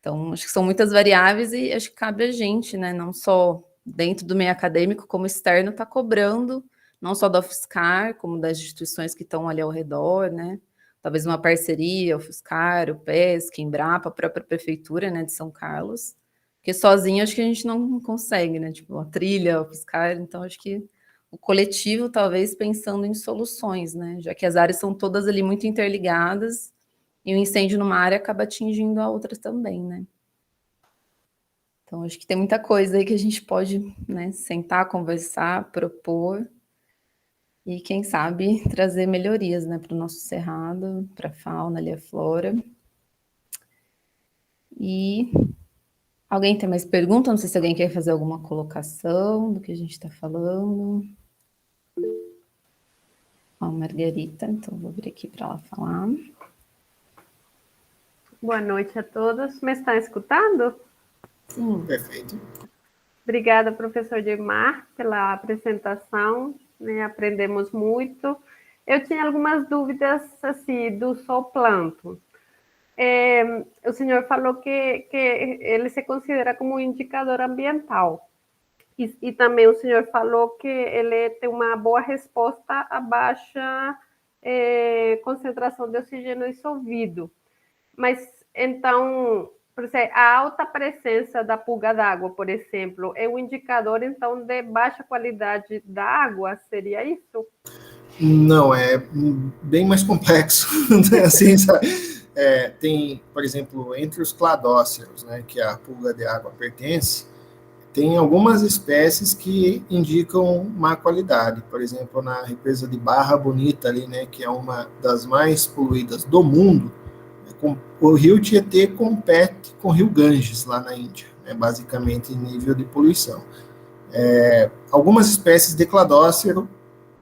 Então, acho que são muitas variáveis e acho que cabe a gente, né, não só dentro do meio acadêmico, como externo, tá cobrando, não só da UFSCar, como das instituições que estão ali ao redor, né, talvez uma parceria, UFSCar, o PESC, Embrapa, a própria prefeitura, né, de São Carlos, porque sozinho acho que a gente não consegue, né, tipo, a trilha, a UFSCar, então acho que o coletivo, talvez, pensando em soluções, né, já que as áreas são todas ali muito interligadas, e o incêndio numa área acaba atingindo a outra também, né. Então, acho que tem muita coisa aí que a gente pode, né, sentar, conversar, propor, e quem sabe trazer melhorias, né, para o nosso cerrado, para a fauna ali, a flora. E alguém tem mais pergunta? Não sei se alguém quer fazer alguma colocação do que a gente está falando. Ó, Margarita, então vou abrir aqui para ela falar. Boa noite a todos. Me estão escutando? Sim. Perfeito. Obrigada, professor Edmar, pela apresentação, né? Aprendemos muito. Eu tinha algumas dúvidas assim, do zooplâncton. O senhor falou que ele se considera como um indicador ambiental. E também o senhor falou que ele tem uma boa resposta a baixa concentração de oxigênio dissolvido. Mas, então, por exemplo, a alta presença da pulga d'água, por exemplo, é um indicador, então, de baixa qualidade da água? Seria isso? Não, é bem mais complexo. Assim, tem, por exemplo, entre os cladóceros, né, que a pulga de água pertence, tem algumas espécies que indicam má qualidade. Por exemplo, na represa de Barra Bonita, ali, né, que é uma das mais poluídas do mundo, o rio Tietê compete com o rio Ganges, lá na Índia, né, basicamente em nível de poluição. Algumas espécies de cladócero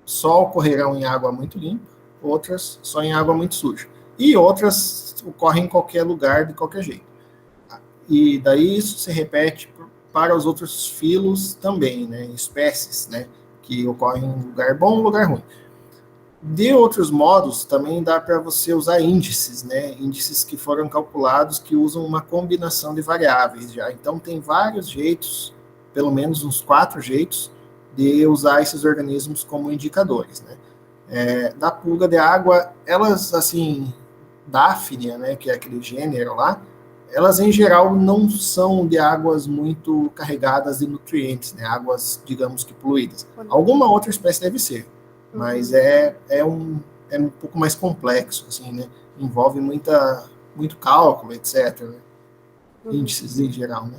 só ocorrerão em água muito limpa, outras só em água muito suja. E outras ocorrem em qualquer lugar, de qualquer jeito. E daí isso se repete para os outros filos também, né, espécies, né, que ocorrem em lugar bom e lugar ruim. De outros modos, também dá para você usar índices, né, índices que foram calculados que usam uma combinação de variáveis já. Então, tem vários jeitos, pelo menos uns 4 jeitos, de usar esses organismos como indicadores, né. Da pulga de água, elas, assim, Daphnia, né, que é aquele gênero lá, elas, em geral, não são de águas muito carregadas de nutrientes, né, águas, digamos que poluídas. Alguma outra espécie deve ser, mas é um pouco mais complexo, assim, né, envolve muito cálculo, etc., né, índices em geral, né.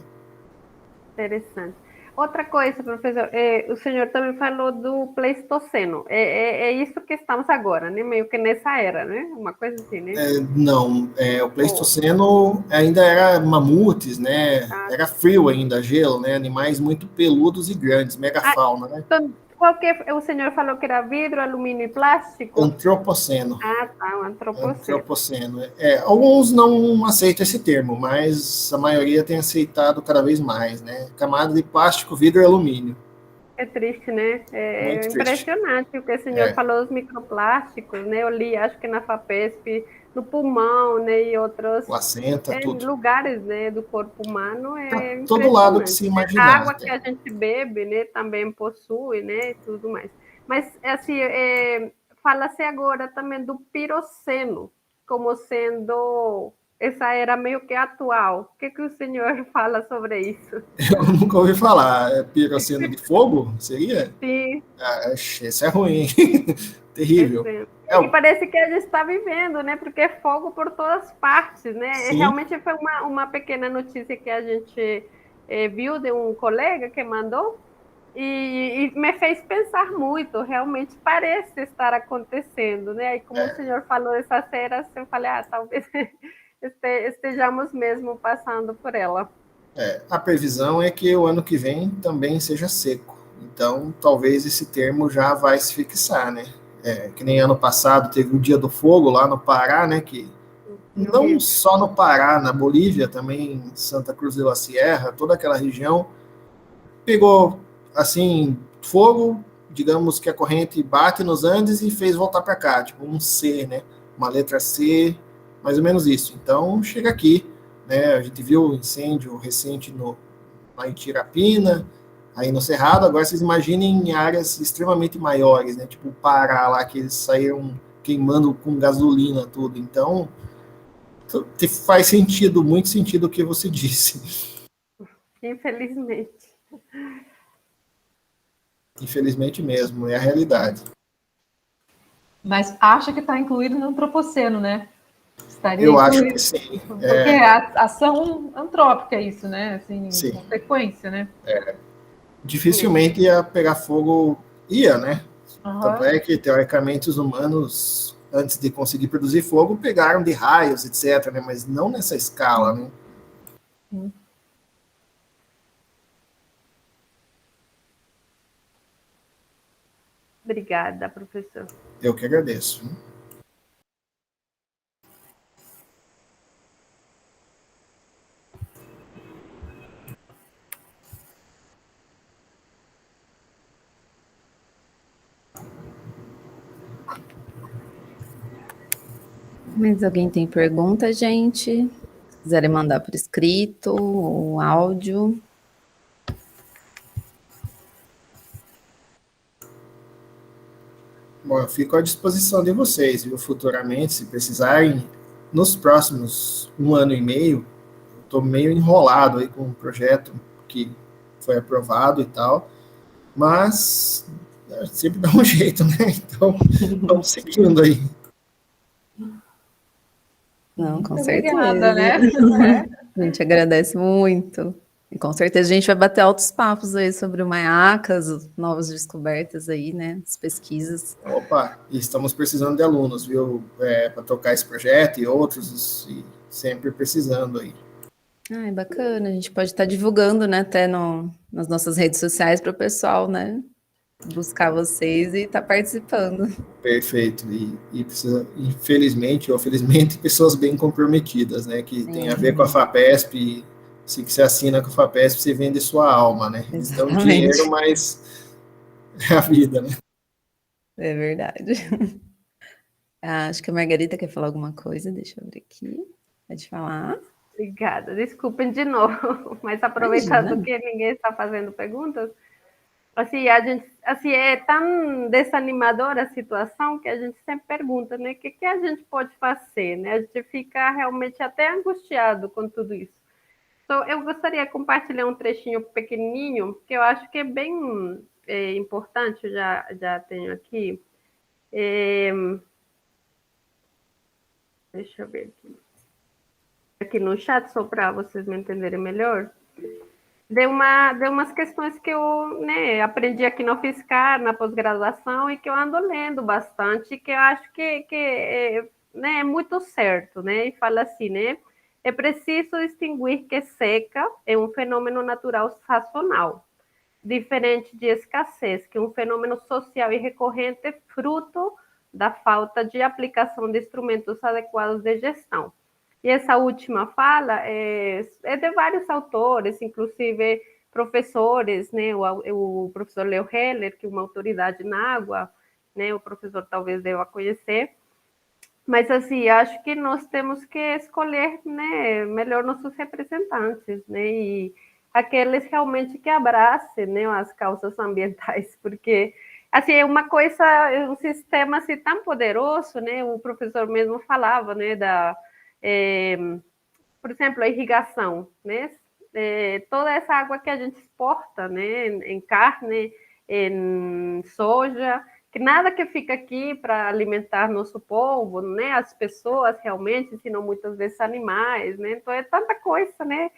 Interessante. Outra coisa, professor, o senhor também falou do Pleistoceno. É isso que estamos agora, né? Meio que nessa era, né? Uma coisa assim, né? Não, o Pleistoceno ainda era mamutes, né? Era frio ainda, gelo, né? Animais muito peludos e grandes, megafauna, né? Então, qual que o senhor falou que era vidro, alumínio e plástico? Antropoceno. Ah, tá, um antropoceno. Antropoceno. Alguns não aceitam esse termo, mas a maioria tem aceitado cada vez mais, né? Camada de plástico, vidro e alumínio. É triste, né? É Muito impressionante triste. o que o senhor falou dos microplásticos, né? Eu li, acho que na FAPESP, no pulmão, né? E outros Placenta, tudo. lugares, né? Do corpo humano. Pra todo lado que se imaginar. A água que a gente bebe, né? Também possui, né? E tudo mais. Mas, assim, fala-se agora também do piroceno, como sendo essa era meio que atual. O que o senhor fala sobre isso? Eu nunca ouvi falar. Piroceno de fogo? Seria? Sim. Esse é ruim. Terrível. E parece que a gente está vivendo, né? Porque é fogo por todas as partes, né? Sim. Realmente foi uma pequena notícia que a gente viu de um colega que mandou e me fez pensar muito. Realmente parece estar acontecendo, né? E como o senhor falou dessas eras, eu falei, talvez estejamos mesmo passando por ela. A previsão é que o ano que vem também seja seco. Então, talvez esse termo já vai se fixar, né? Que nem ano passado teve o Dia do Fogo lá no Pará, né? Que não só no Pará, na Bolívia também, Santa Cruz de la Sierra, toda aquela região pegou, assim, fogo, digamos que a corrente bate nos Andes e fez voltar para cá, tipo um C, né? Uma letra C, mais ou menos isso. Então, chega aqui. né? A gente viu o incêndio recente lá em Tirapina, aí no Cerrado. Agora vocês imaginem em áreas extremamente maiores, né? Tipo o Pará lá, que eles saíram queimando com gasolina tudo. Então, faz sentido, muito sentido o que você disse. Infelizmente. Infelizmente mesmo, é a realidade. Mas acha que está incluído no antropoceno, né? Estaria Eu acho que incluído. sim. Porque é ação antrópica isso, né? Assim, Sim. consequência, né? Dificilmente ia pegar fogo, né? Tanto Uhum. é que, teoricamente, os humanos, antes de conseguir produzir fogo, pegaram de raios, etc., né? Mas não nessa escala, né? Obrigada, professor. Eu que agradeço. Mas alguém tem pergunta, gente? Se quiserem mandar por escrito ou áudio. Bom, eu fico à disposição de vocês, viu? Futuramente, se precisarem, nos próximos 1 ano e meio, estou meio enrolado aí com um projeto que foi aprovado e tal, mas sempre dá um jeito, né? Então, vamos seguindo aí. Não, com Muito certeza. obrigada, né? A gente agradece muito. E com certeza a gente vai bater altos papos aí sobre o Maiacas, novas descobertas aí, né? As pesquisas. Opa, e estamos precisando de alunos, viu? Para tocar esse projeto e outros, e sempre precisando aí. Ah, é bacana. A gente pode estar divulgando, né, até nas nossas redes sociais para o pessoal, né? Buscar vocês e estar participando. Perfeito. E precisa, infelizmente ou felizmente, pessoas bem comprometidas, né? Que tem a ver com a FAPESP. E se você assina com a FAPESP, você vende sua alma, né? Eles dão Exatamente. dinheiro, mas é a vida, né? É verdade. Ah, acho que a Margarita quer falar alguma coisa. Deixa eu abrir aqui. Pode falar. Obrigada. Desculpem de novo, mas aproveitando Imagina. que ninguém está fazendo perguntas, assim, a gente, assim, é tão desanimadora a situação que a gente sempre pergunta, né? O que a gente pode fazer, né? A gente fica realmente até angustiado com tudo isso. Então, eu gostaria de compartilhar um trechinho pequenininho que eu acho que é bem importante, eu já tenho aqui. Deixa eu ver aqui no chat, só para vocês me entenderem melhor. Deu umas questões que eu, né, aprendi aqui no UFSCar, na pós-graduação, e que eu ando lendo bastante, que eu acho que né, é muito certo, né? E fala assim, né? É preciso distinguir que seca é um fenômeno natural sazonal, diferente de escassez, que é um fenômeno social e recorrente fruto da falta de aplicação de instrumentos adequados de gestão. E essa última fala é de vários autores, inclusive professores, né? O professor Leo Heller, que é uma autoridade na água, né? O professor talvez deva conhecer. Mas, assim, acho que nós temos que escolher, né, melhor nossos representantes, né? E aqueles realmente que abracem, né, as causas ambientais, porque, assim, é uma coisa, é um sistema assim, tão poderoso, né? O professor mesmo falava, né, por exemplo, a irrigação, né? Toda essa água que a gente exporta, né, em carne, em soja, que nada que fica aqui para alimentar nosso povo, né, as pessoas realmente, senão muitas vezes animais, né? Então é tanta coisa, né,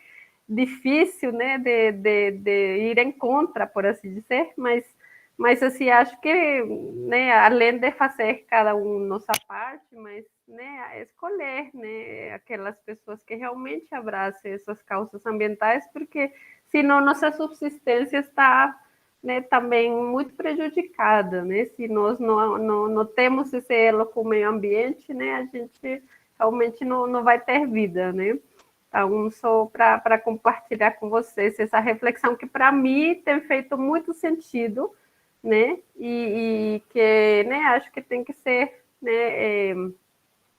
difícil, né, de ir em contra, por assim dizer, mas assim, acho que, né, além de fazer cada um nossa parte, mas, né, escolher, né, aquelas pessoas que realmente abracem essas causas ambientais, porque senão nossa subsistência está, né, também muito prejudicada, né, se nós não temos esse elo com o meio ambiente, né, a gente realmente não vai ter vida, né. Então, só para compartilhar com vocês essa reflexão que, para mim, tem feito muito sentido, né? E que, né, acho que tem que ser, né,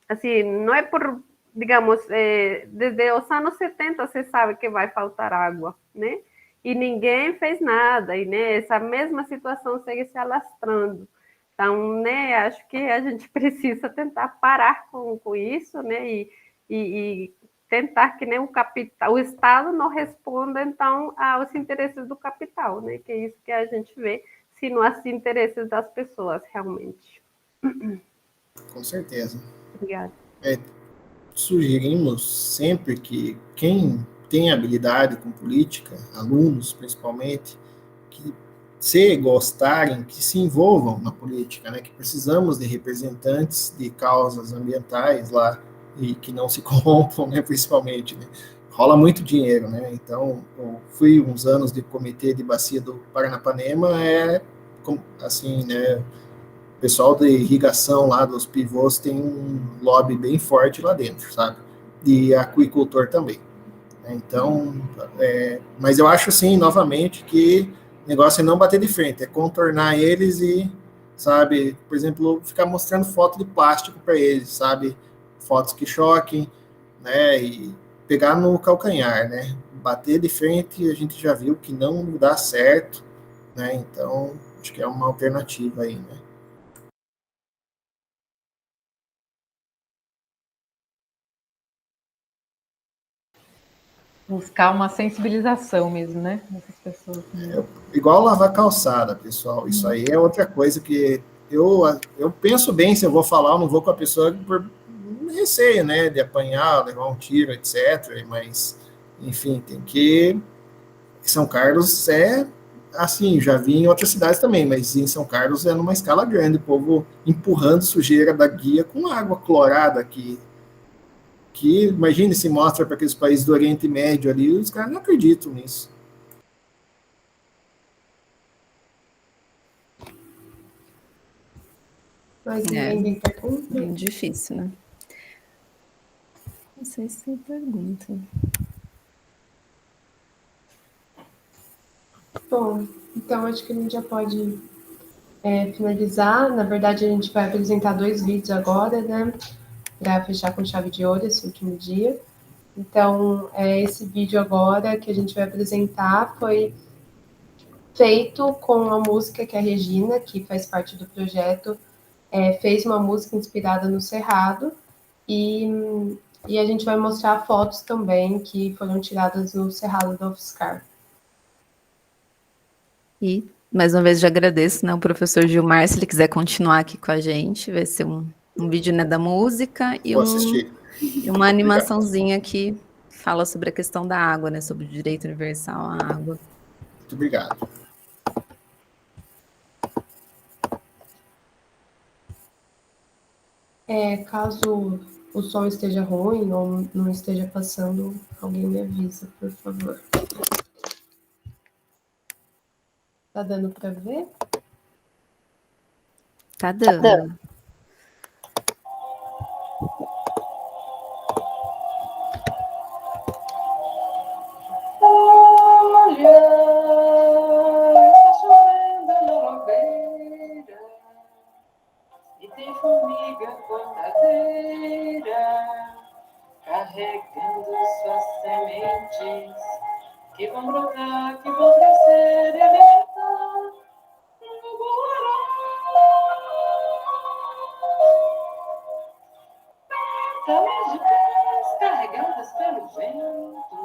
assim, não é por digamos, desde os anos 70 você sabe que vai faltar água, né? E ninguém fez nada, e né, essa mesma situação segue se alastrando. Então, né, acho que a gente precisa tentar parar com isso, né, e tentar que nem o capital, o Estado não responda, então, aos interesses do capital, né, que é isso que a gente vê, se não aos interesses das pessoas, realmente. Com certeza. Obrigada. Sugerimos sempre que quem tem habilidade com política, alunos principalmente, que se gostarem, que se envolvam na política, né? Que precisamos de representantes de causas ambientais lá e que não se corrompam, né? Principalmente, né? Rola muito dinheiro, né? Então, eu fui uns anos de comitê de bacia do Paranapanema, assim, né? O pessoal de irrigação lá dos pivôs tem um lobby bem forte lá dentro, sabe? E aquicultor também. Então, mas eu acho assim, novamente, que o negócio é não bater de frente, é contornar eles e, sabe, por exemplo, ficar mostrando foto de plástico para eles, sabe? Fotos que choquem, né? E pegar no calcanhar, né? Bater de frente, a gente já viu que não dá certo, né? Então, acho que é uma alternativa aí, né? Buscar uma sensibilização mesmo, né? Dessas pessoas. Igual lavar calçada, pessoal. Isso aí é outra coisa que eu penso bem se eu vou falar ou não vou com a pessoa por receio, né? De apanhar, levar um tiro, etc. Mas, enfim, tem que. São Carlos é assim, já vi em outras cidades também, mas em São Carlos é numa escala grande, o povo empurrando sujeira da guia com água clorada que imagine se mostra para aqueles países do Oriente Médio ali, os caras não acreditam nisso. Mas ninguém tem pergunta? Bem difícil, né? Não sei se tem pergunta. Bom, então acho que a gente já pode finalizar. Na verdade, a gente vai apresentar 2 vídeos agora, né? Para fechar com chave de ouro esse último dia. Então, esse vídeo agora que a gente vai apresentar foi feito com a música que a Regina, que faz parte do projeto, fez uma música inspirada no Cerrado. E a gente vai mostrar fotos também que foram tiradas no Cerrado do UFSCar. E, mais uma vez, já agradeço, né, o professor Gilmar, se ele quiser continuar aqui com a gente, vai ser um vídeo, né, da música e Vou assistir. e uma animaçãozinha que fala sobre a questão da água, né, sobre o direito universal à água. Muito obrigado. Caso o som esteja ruim ou não esteja passando, alguém me avisa, por favor. Tá dando para ver? Tá dando. Olha, está chovendo na robeira e tem formiga cortadeira carregando suas sementes que vão brotar, que vão crescer e alimentar no Guará. Pétalas de pés carregadas pelo vento.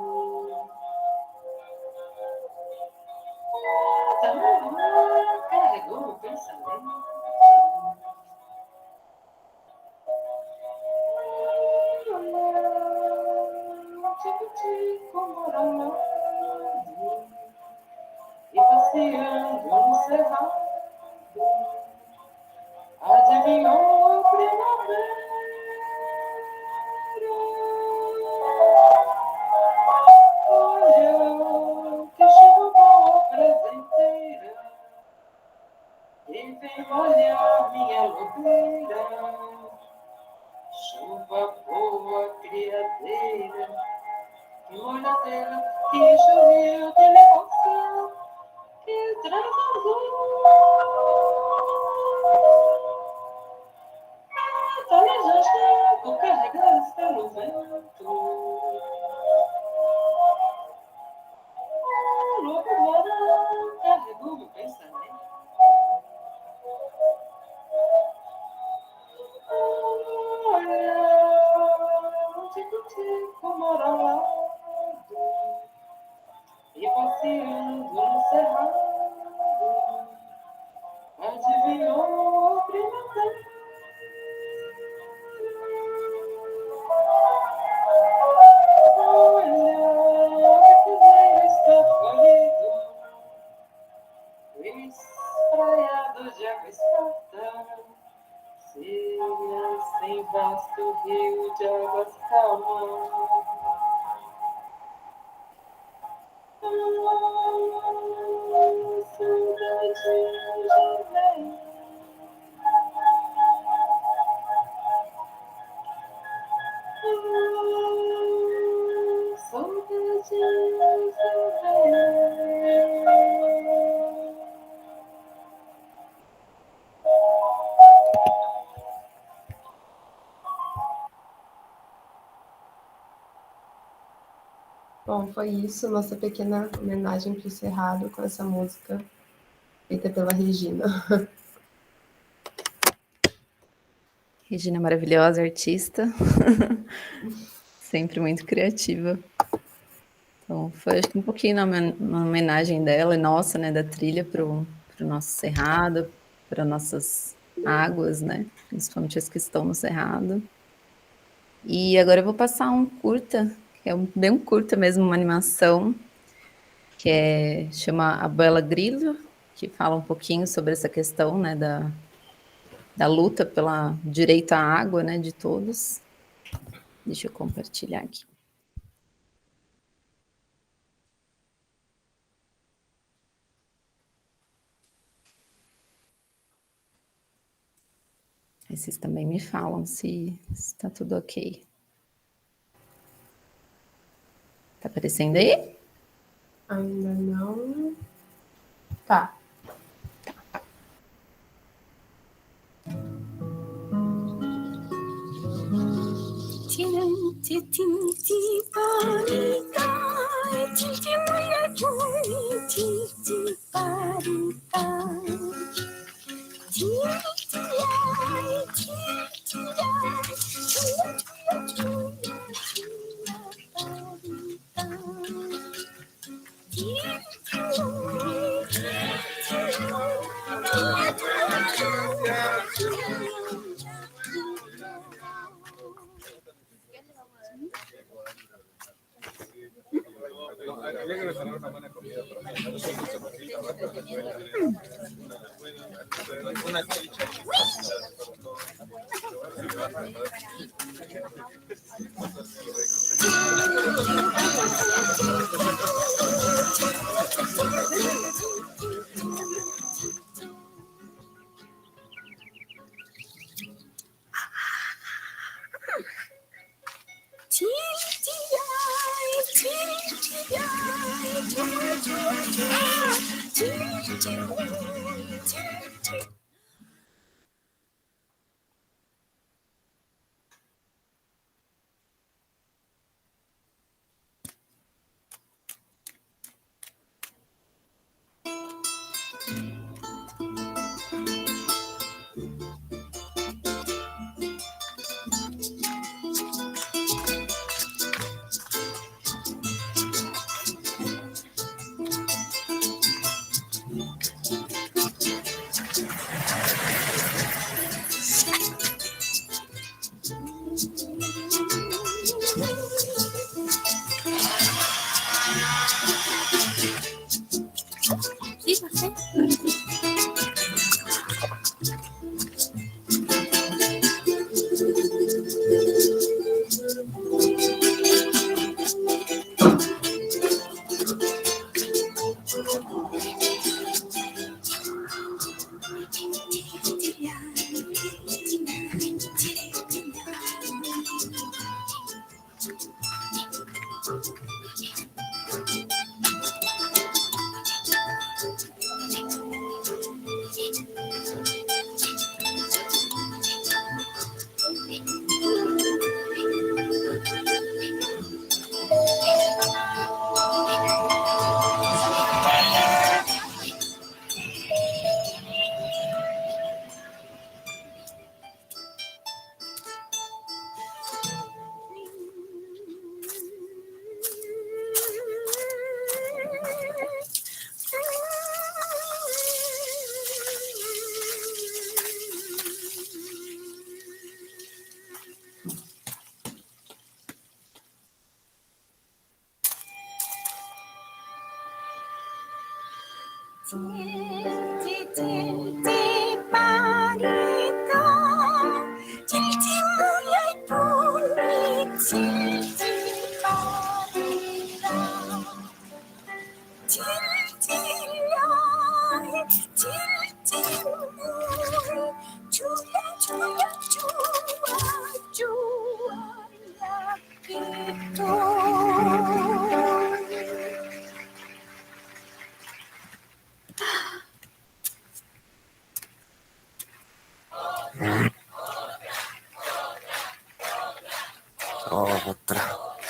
Carregou o pensamento. Tico-tico morando e passeando no cerrado, adivinhou a primavera. Olha, que chuva boa presenteira, e vem molhar minha lobeira. Chuva boa, criadeira, que molha a terra, que choveu, que levou o céu, que traz azul. Pétalas subindo no cerrado, adivinhou a primavera. Olha, o primeiro está florido, espraiado de água esparta, cilhas em vasto rio de águas calmas. Saudade hoje vem. Saudade hoje vem. Bom, foi isso, nossa pequena homenagem para o Cerrado com essa música feita pela Regina. Regina maravilhosa, artista. Sempre muito criativa. Então, foi acho que um pouquinho uma homenagem dela e nossa, né, da trilha para o nosso Cerrado, para nossas águas, né, principalmente as que estão no Cerrado. E agora eu vou passar um curta, que é bem um curta mesmo, uma animação, que chama A Bela Grilo, que fala um pouquinho sobre essa questão, né, da luta pela direito à água, né, de todos. Deixa eu compartilhar aqui. Aí vocês também me falam se está tudo ok. Tá aparecendo aí? Ainda não. Tá.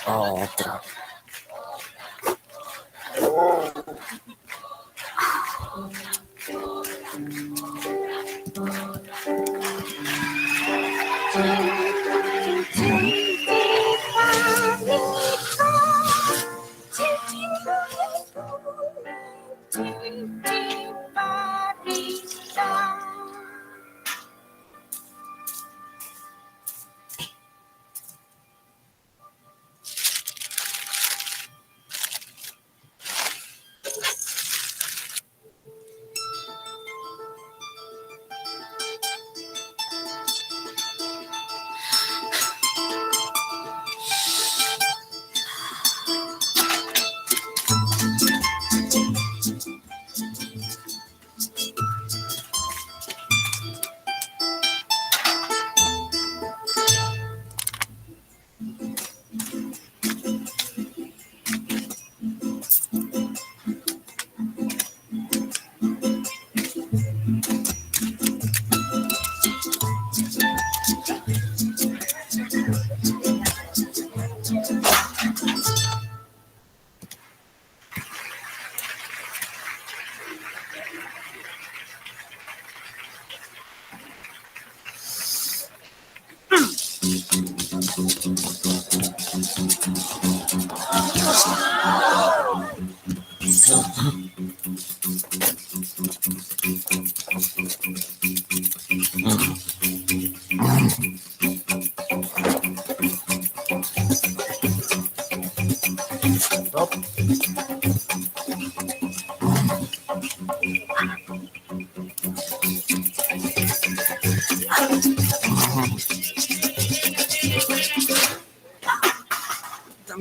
Outra.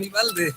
Mi balde.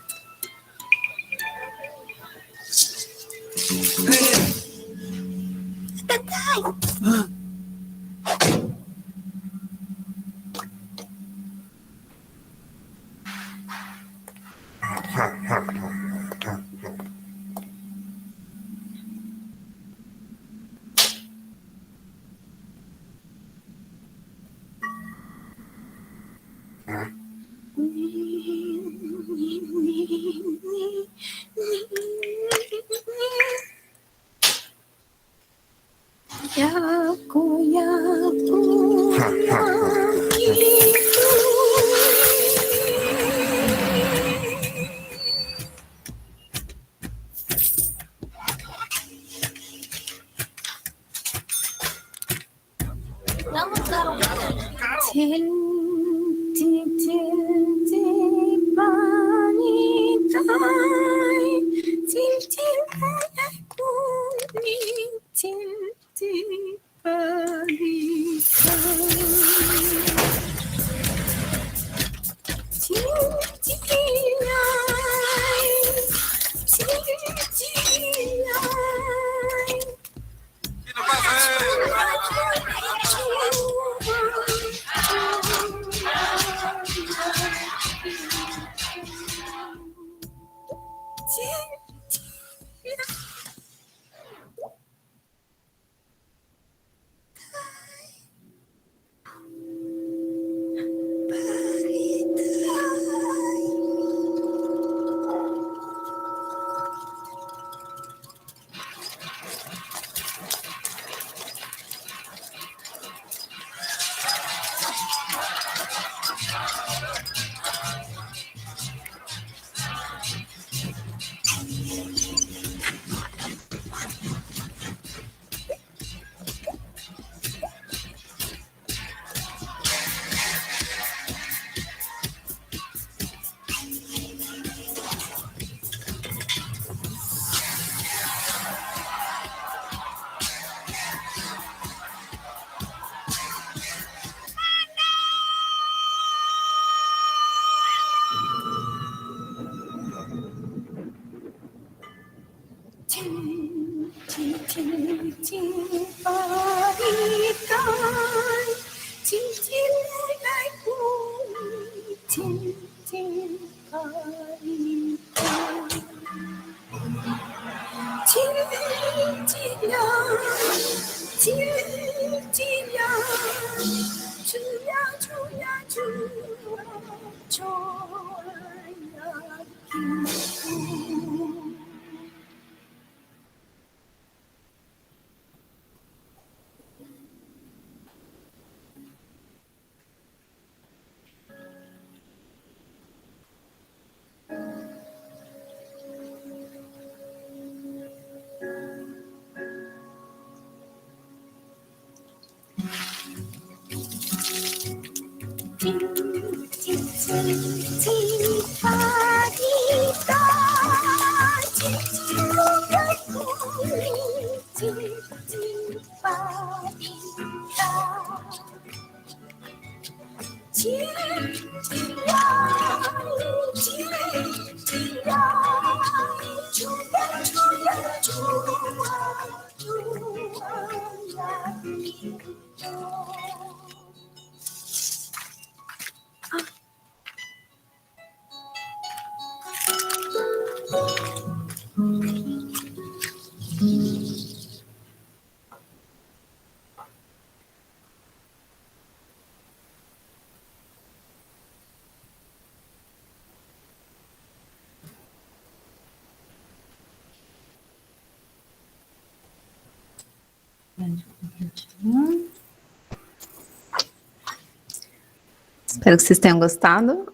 Espero que vocês tenham gostado.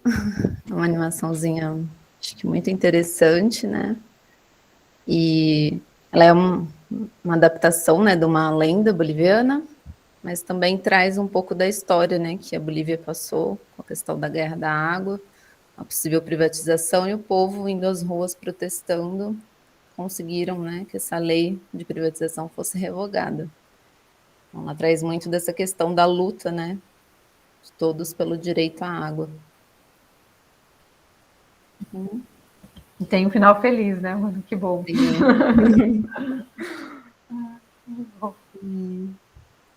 É uma animaçãozinha, acho que muito interessante, né? E ela é uma adaptação, né, de uma lenda boliviana, mas também traz um pouco da história, né, que a Bolívia passou com a questão da guerra da água, a possível privatização e o povo indo às ruas protestando, conseguiram, né, que essa lei de privatização fosse revogada. Então, ela traz muito dessa questão da luta, né, de todos pelo direito à água. E tem um final feliz, né, mano? Que bom.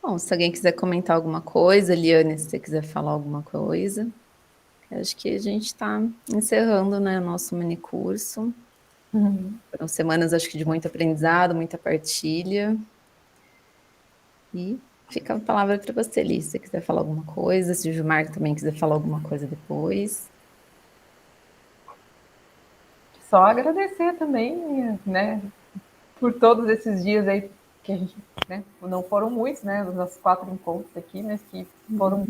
Bom, se alguém quiser comentar alguma coisa, Liane, se você quiser falar alguma coisa, acho que a gente está encerrando, né, o nosso mini curso. Foram semanas, acho que, de muito aprendizado, muita partilha. E fica a palavra para você, Liz, se você quiser falar alguma coisa, se o Gilmar também quiser falar alguma coisa depois. Só agradecer também, né, por todos esses dias aí que a gente, né, não foram muitos, né, os nossos 4 encontros aqui, mas que foram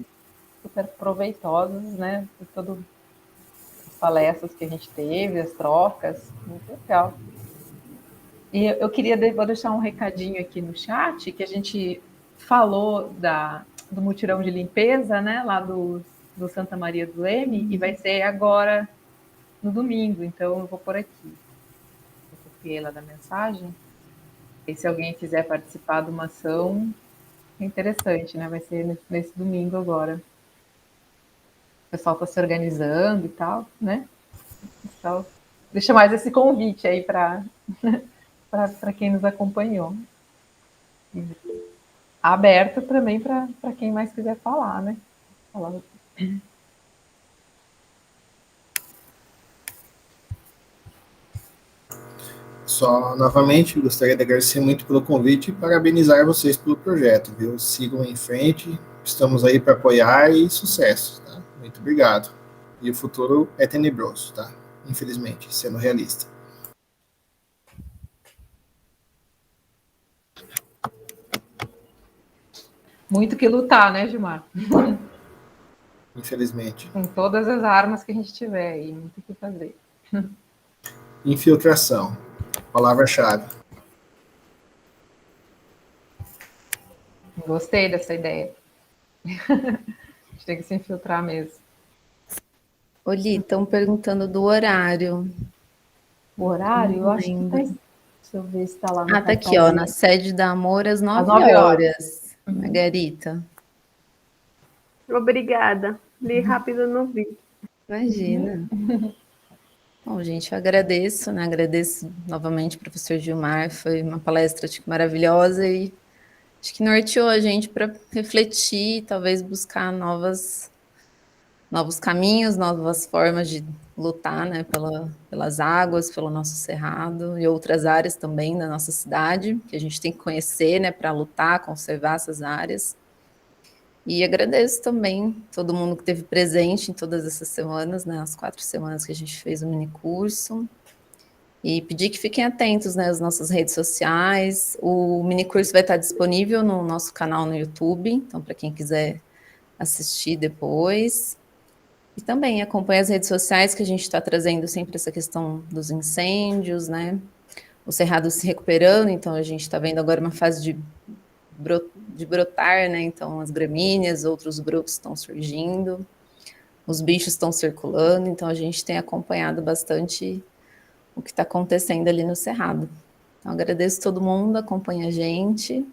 super proveitosos, né, por todas as palestras que a gente teve, as trocas, muito legal. E eu queria vou deixar um recadinho aqui no chat, que a gente falou do mutirão de limpeza, né, lá do Santa Maria do Leme, e vai ser agora no domingo, então eu vou por aqui. Eu copiei lá da mensagem. E se alguém quiser participar de uma ação, é interessante, né? Vai ser nesse domingo agora. O pessoal está se organizando e tal, né? Então, deixa mais esse convite aí para quem nos acompanhou. E aberto também para quem mais quiser falar, né? Falar. Só, novamente, gostaria de agradecer muito pelo convite e parabenizar vocês pelo projeto, viu? Sigam em frente, estamos aí para apoiar e sucesso, tá? Muito obrigado. E o futuro é tenebroso, tá? Infelizmente, sendo realista. Muito que lutar, né, Gilmar? Infelizmente. Com todas as armas que a gente tiver aí, muito o que fazer. Infiltração, palavra-chave. Gostei dessa ideia. A gente tem que se infiltrar mesmo. Oli, estão perguntando do horário. O horário, eu acho que tá. lembro. Deixa eu ver se está lá no Ah, tá aqui, ó, na sede da Amor, às 9 9 horas. Margarita. Obrigada. Li rápido no vídeo. Imagina. Bom, gente, eu agradeço, né? Agradeço novamente, professor Gilmar. Foi uma palestra acho que maravilhosa e acho que norteou a gente para refletir, talvez buscar novos caminhos, novas formas de lutar, né, pelas águas, pelo nosso cerrado e outras áreas também da nossa cidade, que a gente tem que conhecer, né, para lutar, conservar essas áreas. E agradeço também todo mundo que esteve presente em todas essas semanas, né, as 4 semanas que a gente fez o minicurso. E pedir que fiquem atentos, né, às nossas redes sociais. O minicurso vai estar disponível no nosso canal no YouTube, então para quem quiser assistir depois. E também acompanhe as redes sociais, que a gente está trazendo sempre essa questão dos incêndios, né? O cerrado se recuperando, então a gente está vendo agora uma fase de brotar, né? Então as gramíneas, outros brotos estão surgindo, os bichos estão circulando, então a gente tem acompanhado bastante o que está acontecendo ali no cerrado. Então agradeço todo mundo, acompanha a gente.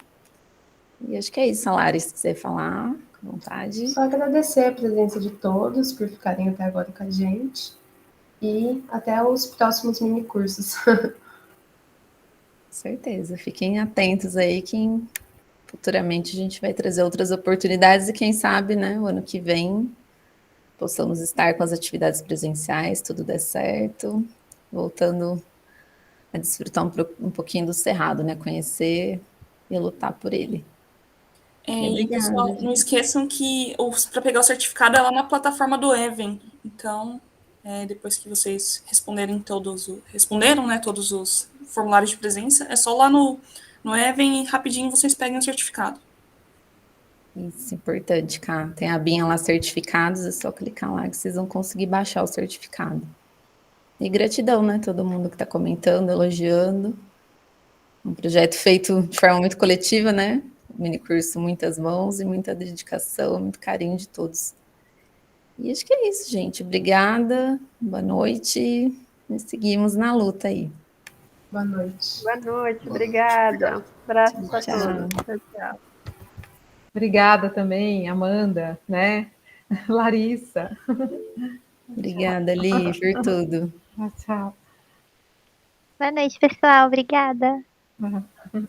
E acho que é isso, Lari, se quiser falar, com vontade. Só agradecer a presença de todos por ficarem até agora com a gente. E até os próximos minicursos. Com certeza. Fiquem atentos aí que futuramente a gente vai trazer outras oportunidades e quem sabe, né, o ano que vem possamos estar com as atividades presenciais, tudo der certo, voltando a desfrutar um pouquinho do cerrado, né, conhecer e lutar por ele. E Obrigada, pessoal, não gente. esqueçam que para pegar o certificado é lá na plataforma do Even. Então, depois que vocês responderam, né, todos os formulários de presença, é só lá no Even e rapidinho vocês peguem o certificado. Isso, importante, Cá. Tem a abinha lá, certificados, é só clicar lá que vocês vão conseguir baixar o certificado. E gratidão, né, todo mundo que está comentando, elogiando. Um projeto feito de forma muito coletiva, né? Minicurso, muitas mãos e muita dedicação, muito carinho de todos. E acho que é isso, gente. Obrigada, boa noite e seguimos na luta aí. Boa noite. Boa noite, obrigada. Abraços a Tchau. todos. Tchau, tchau. Obrigada também, Amanda, né? Larissa. Obrigada, Li, por tudo. Tchau. Boa noite, pessoal. Obrigada. Tchau.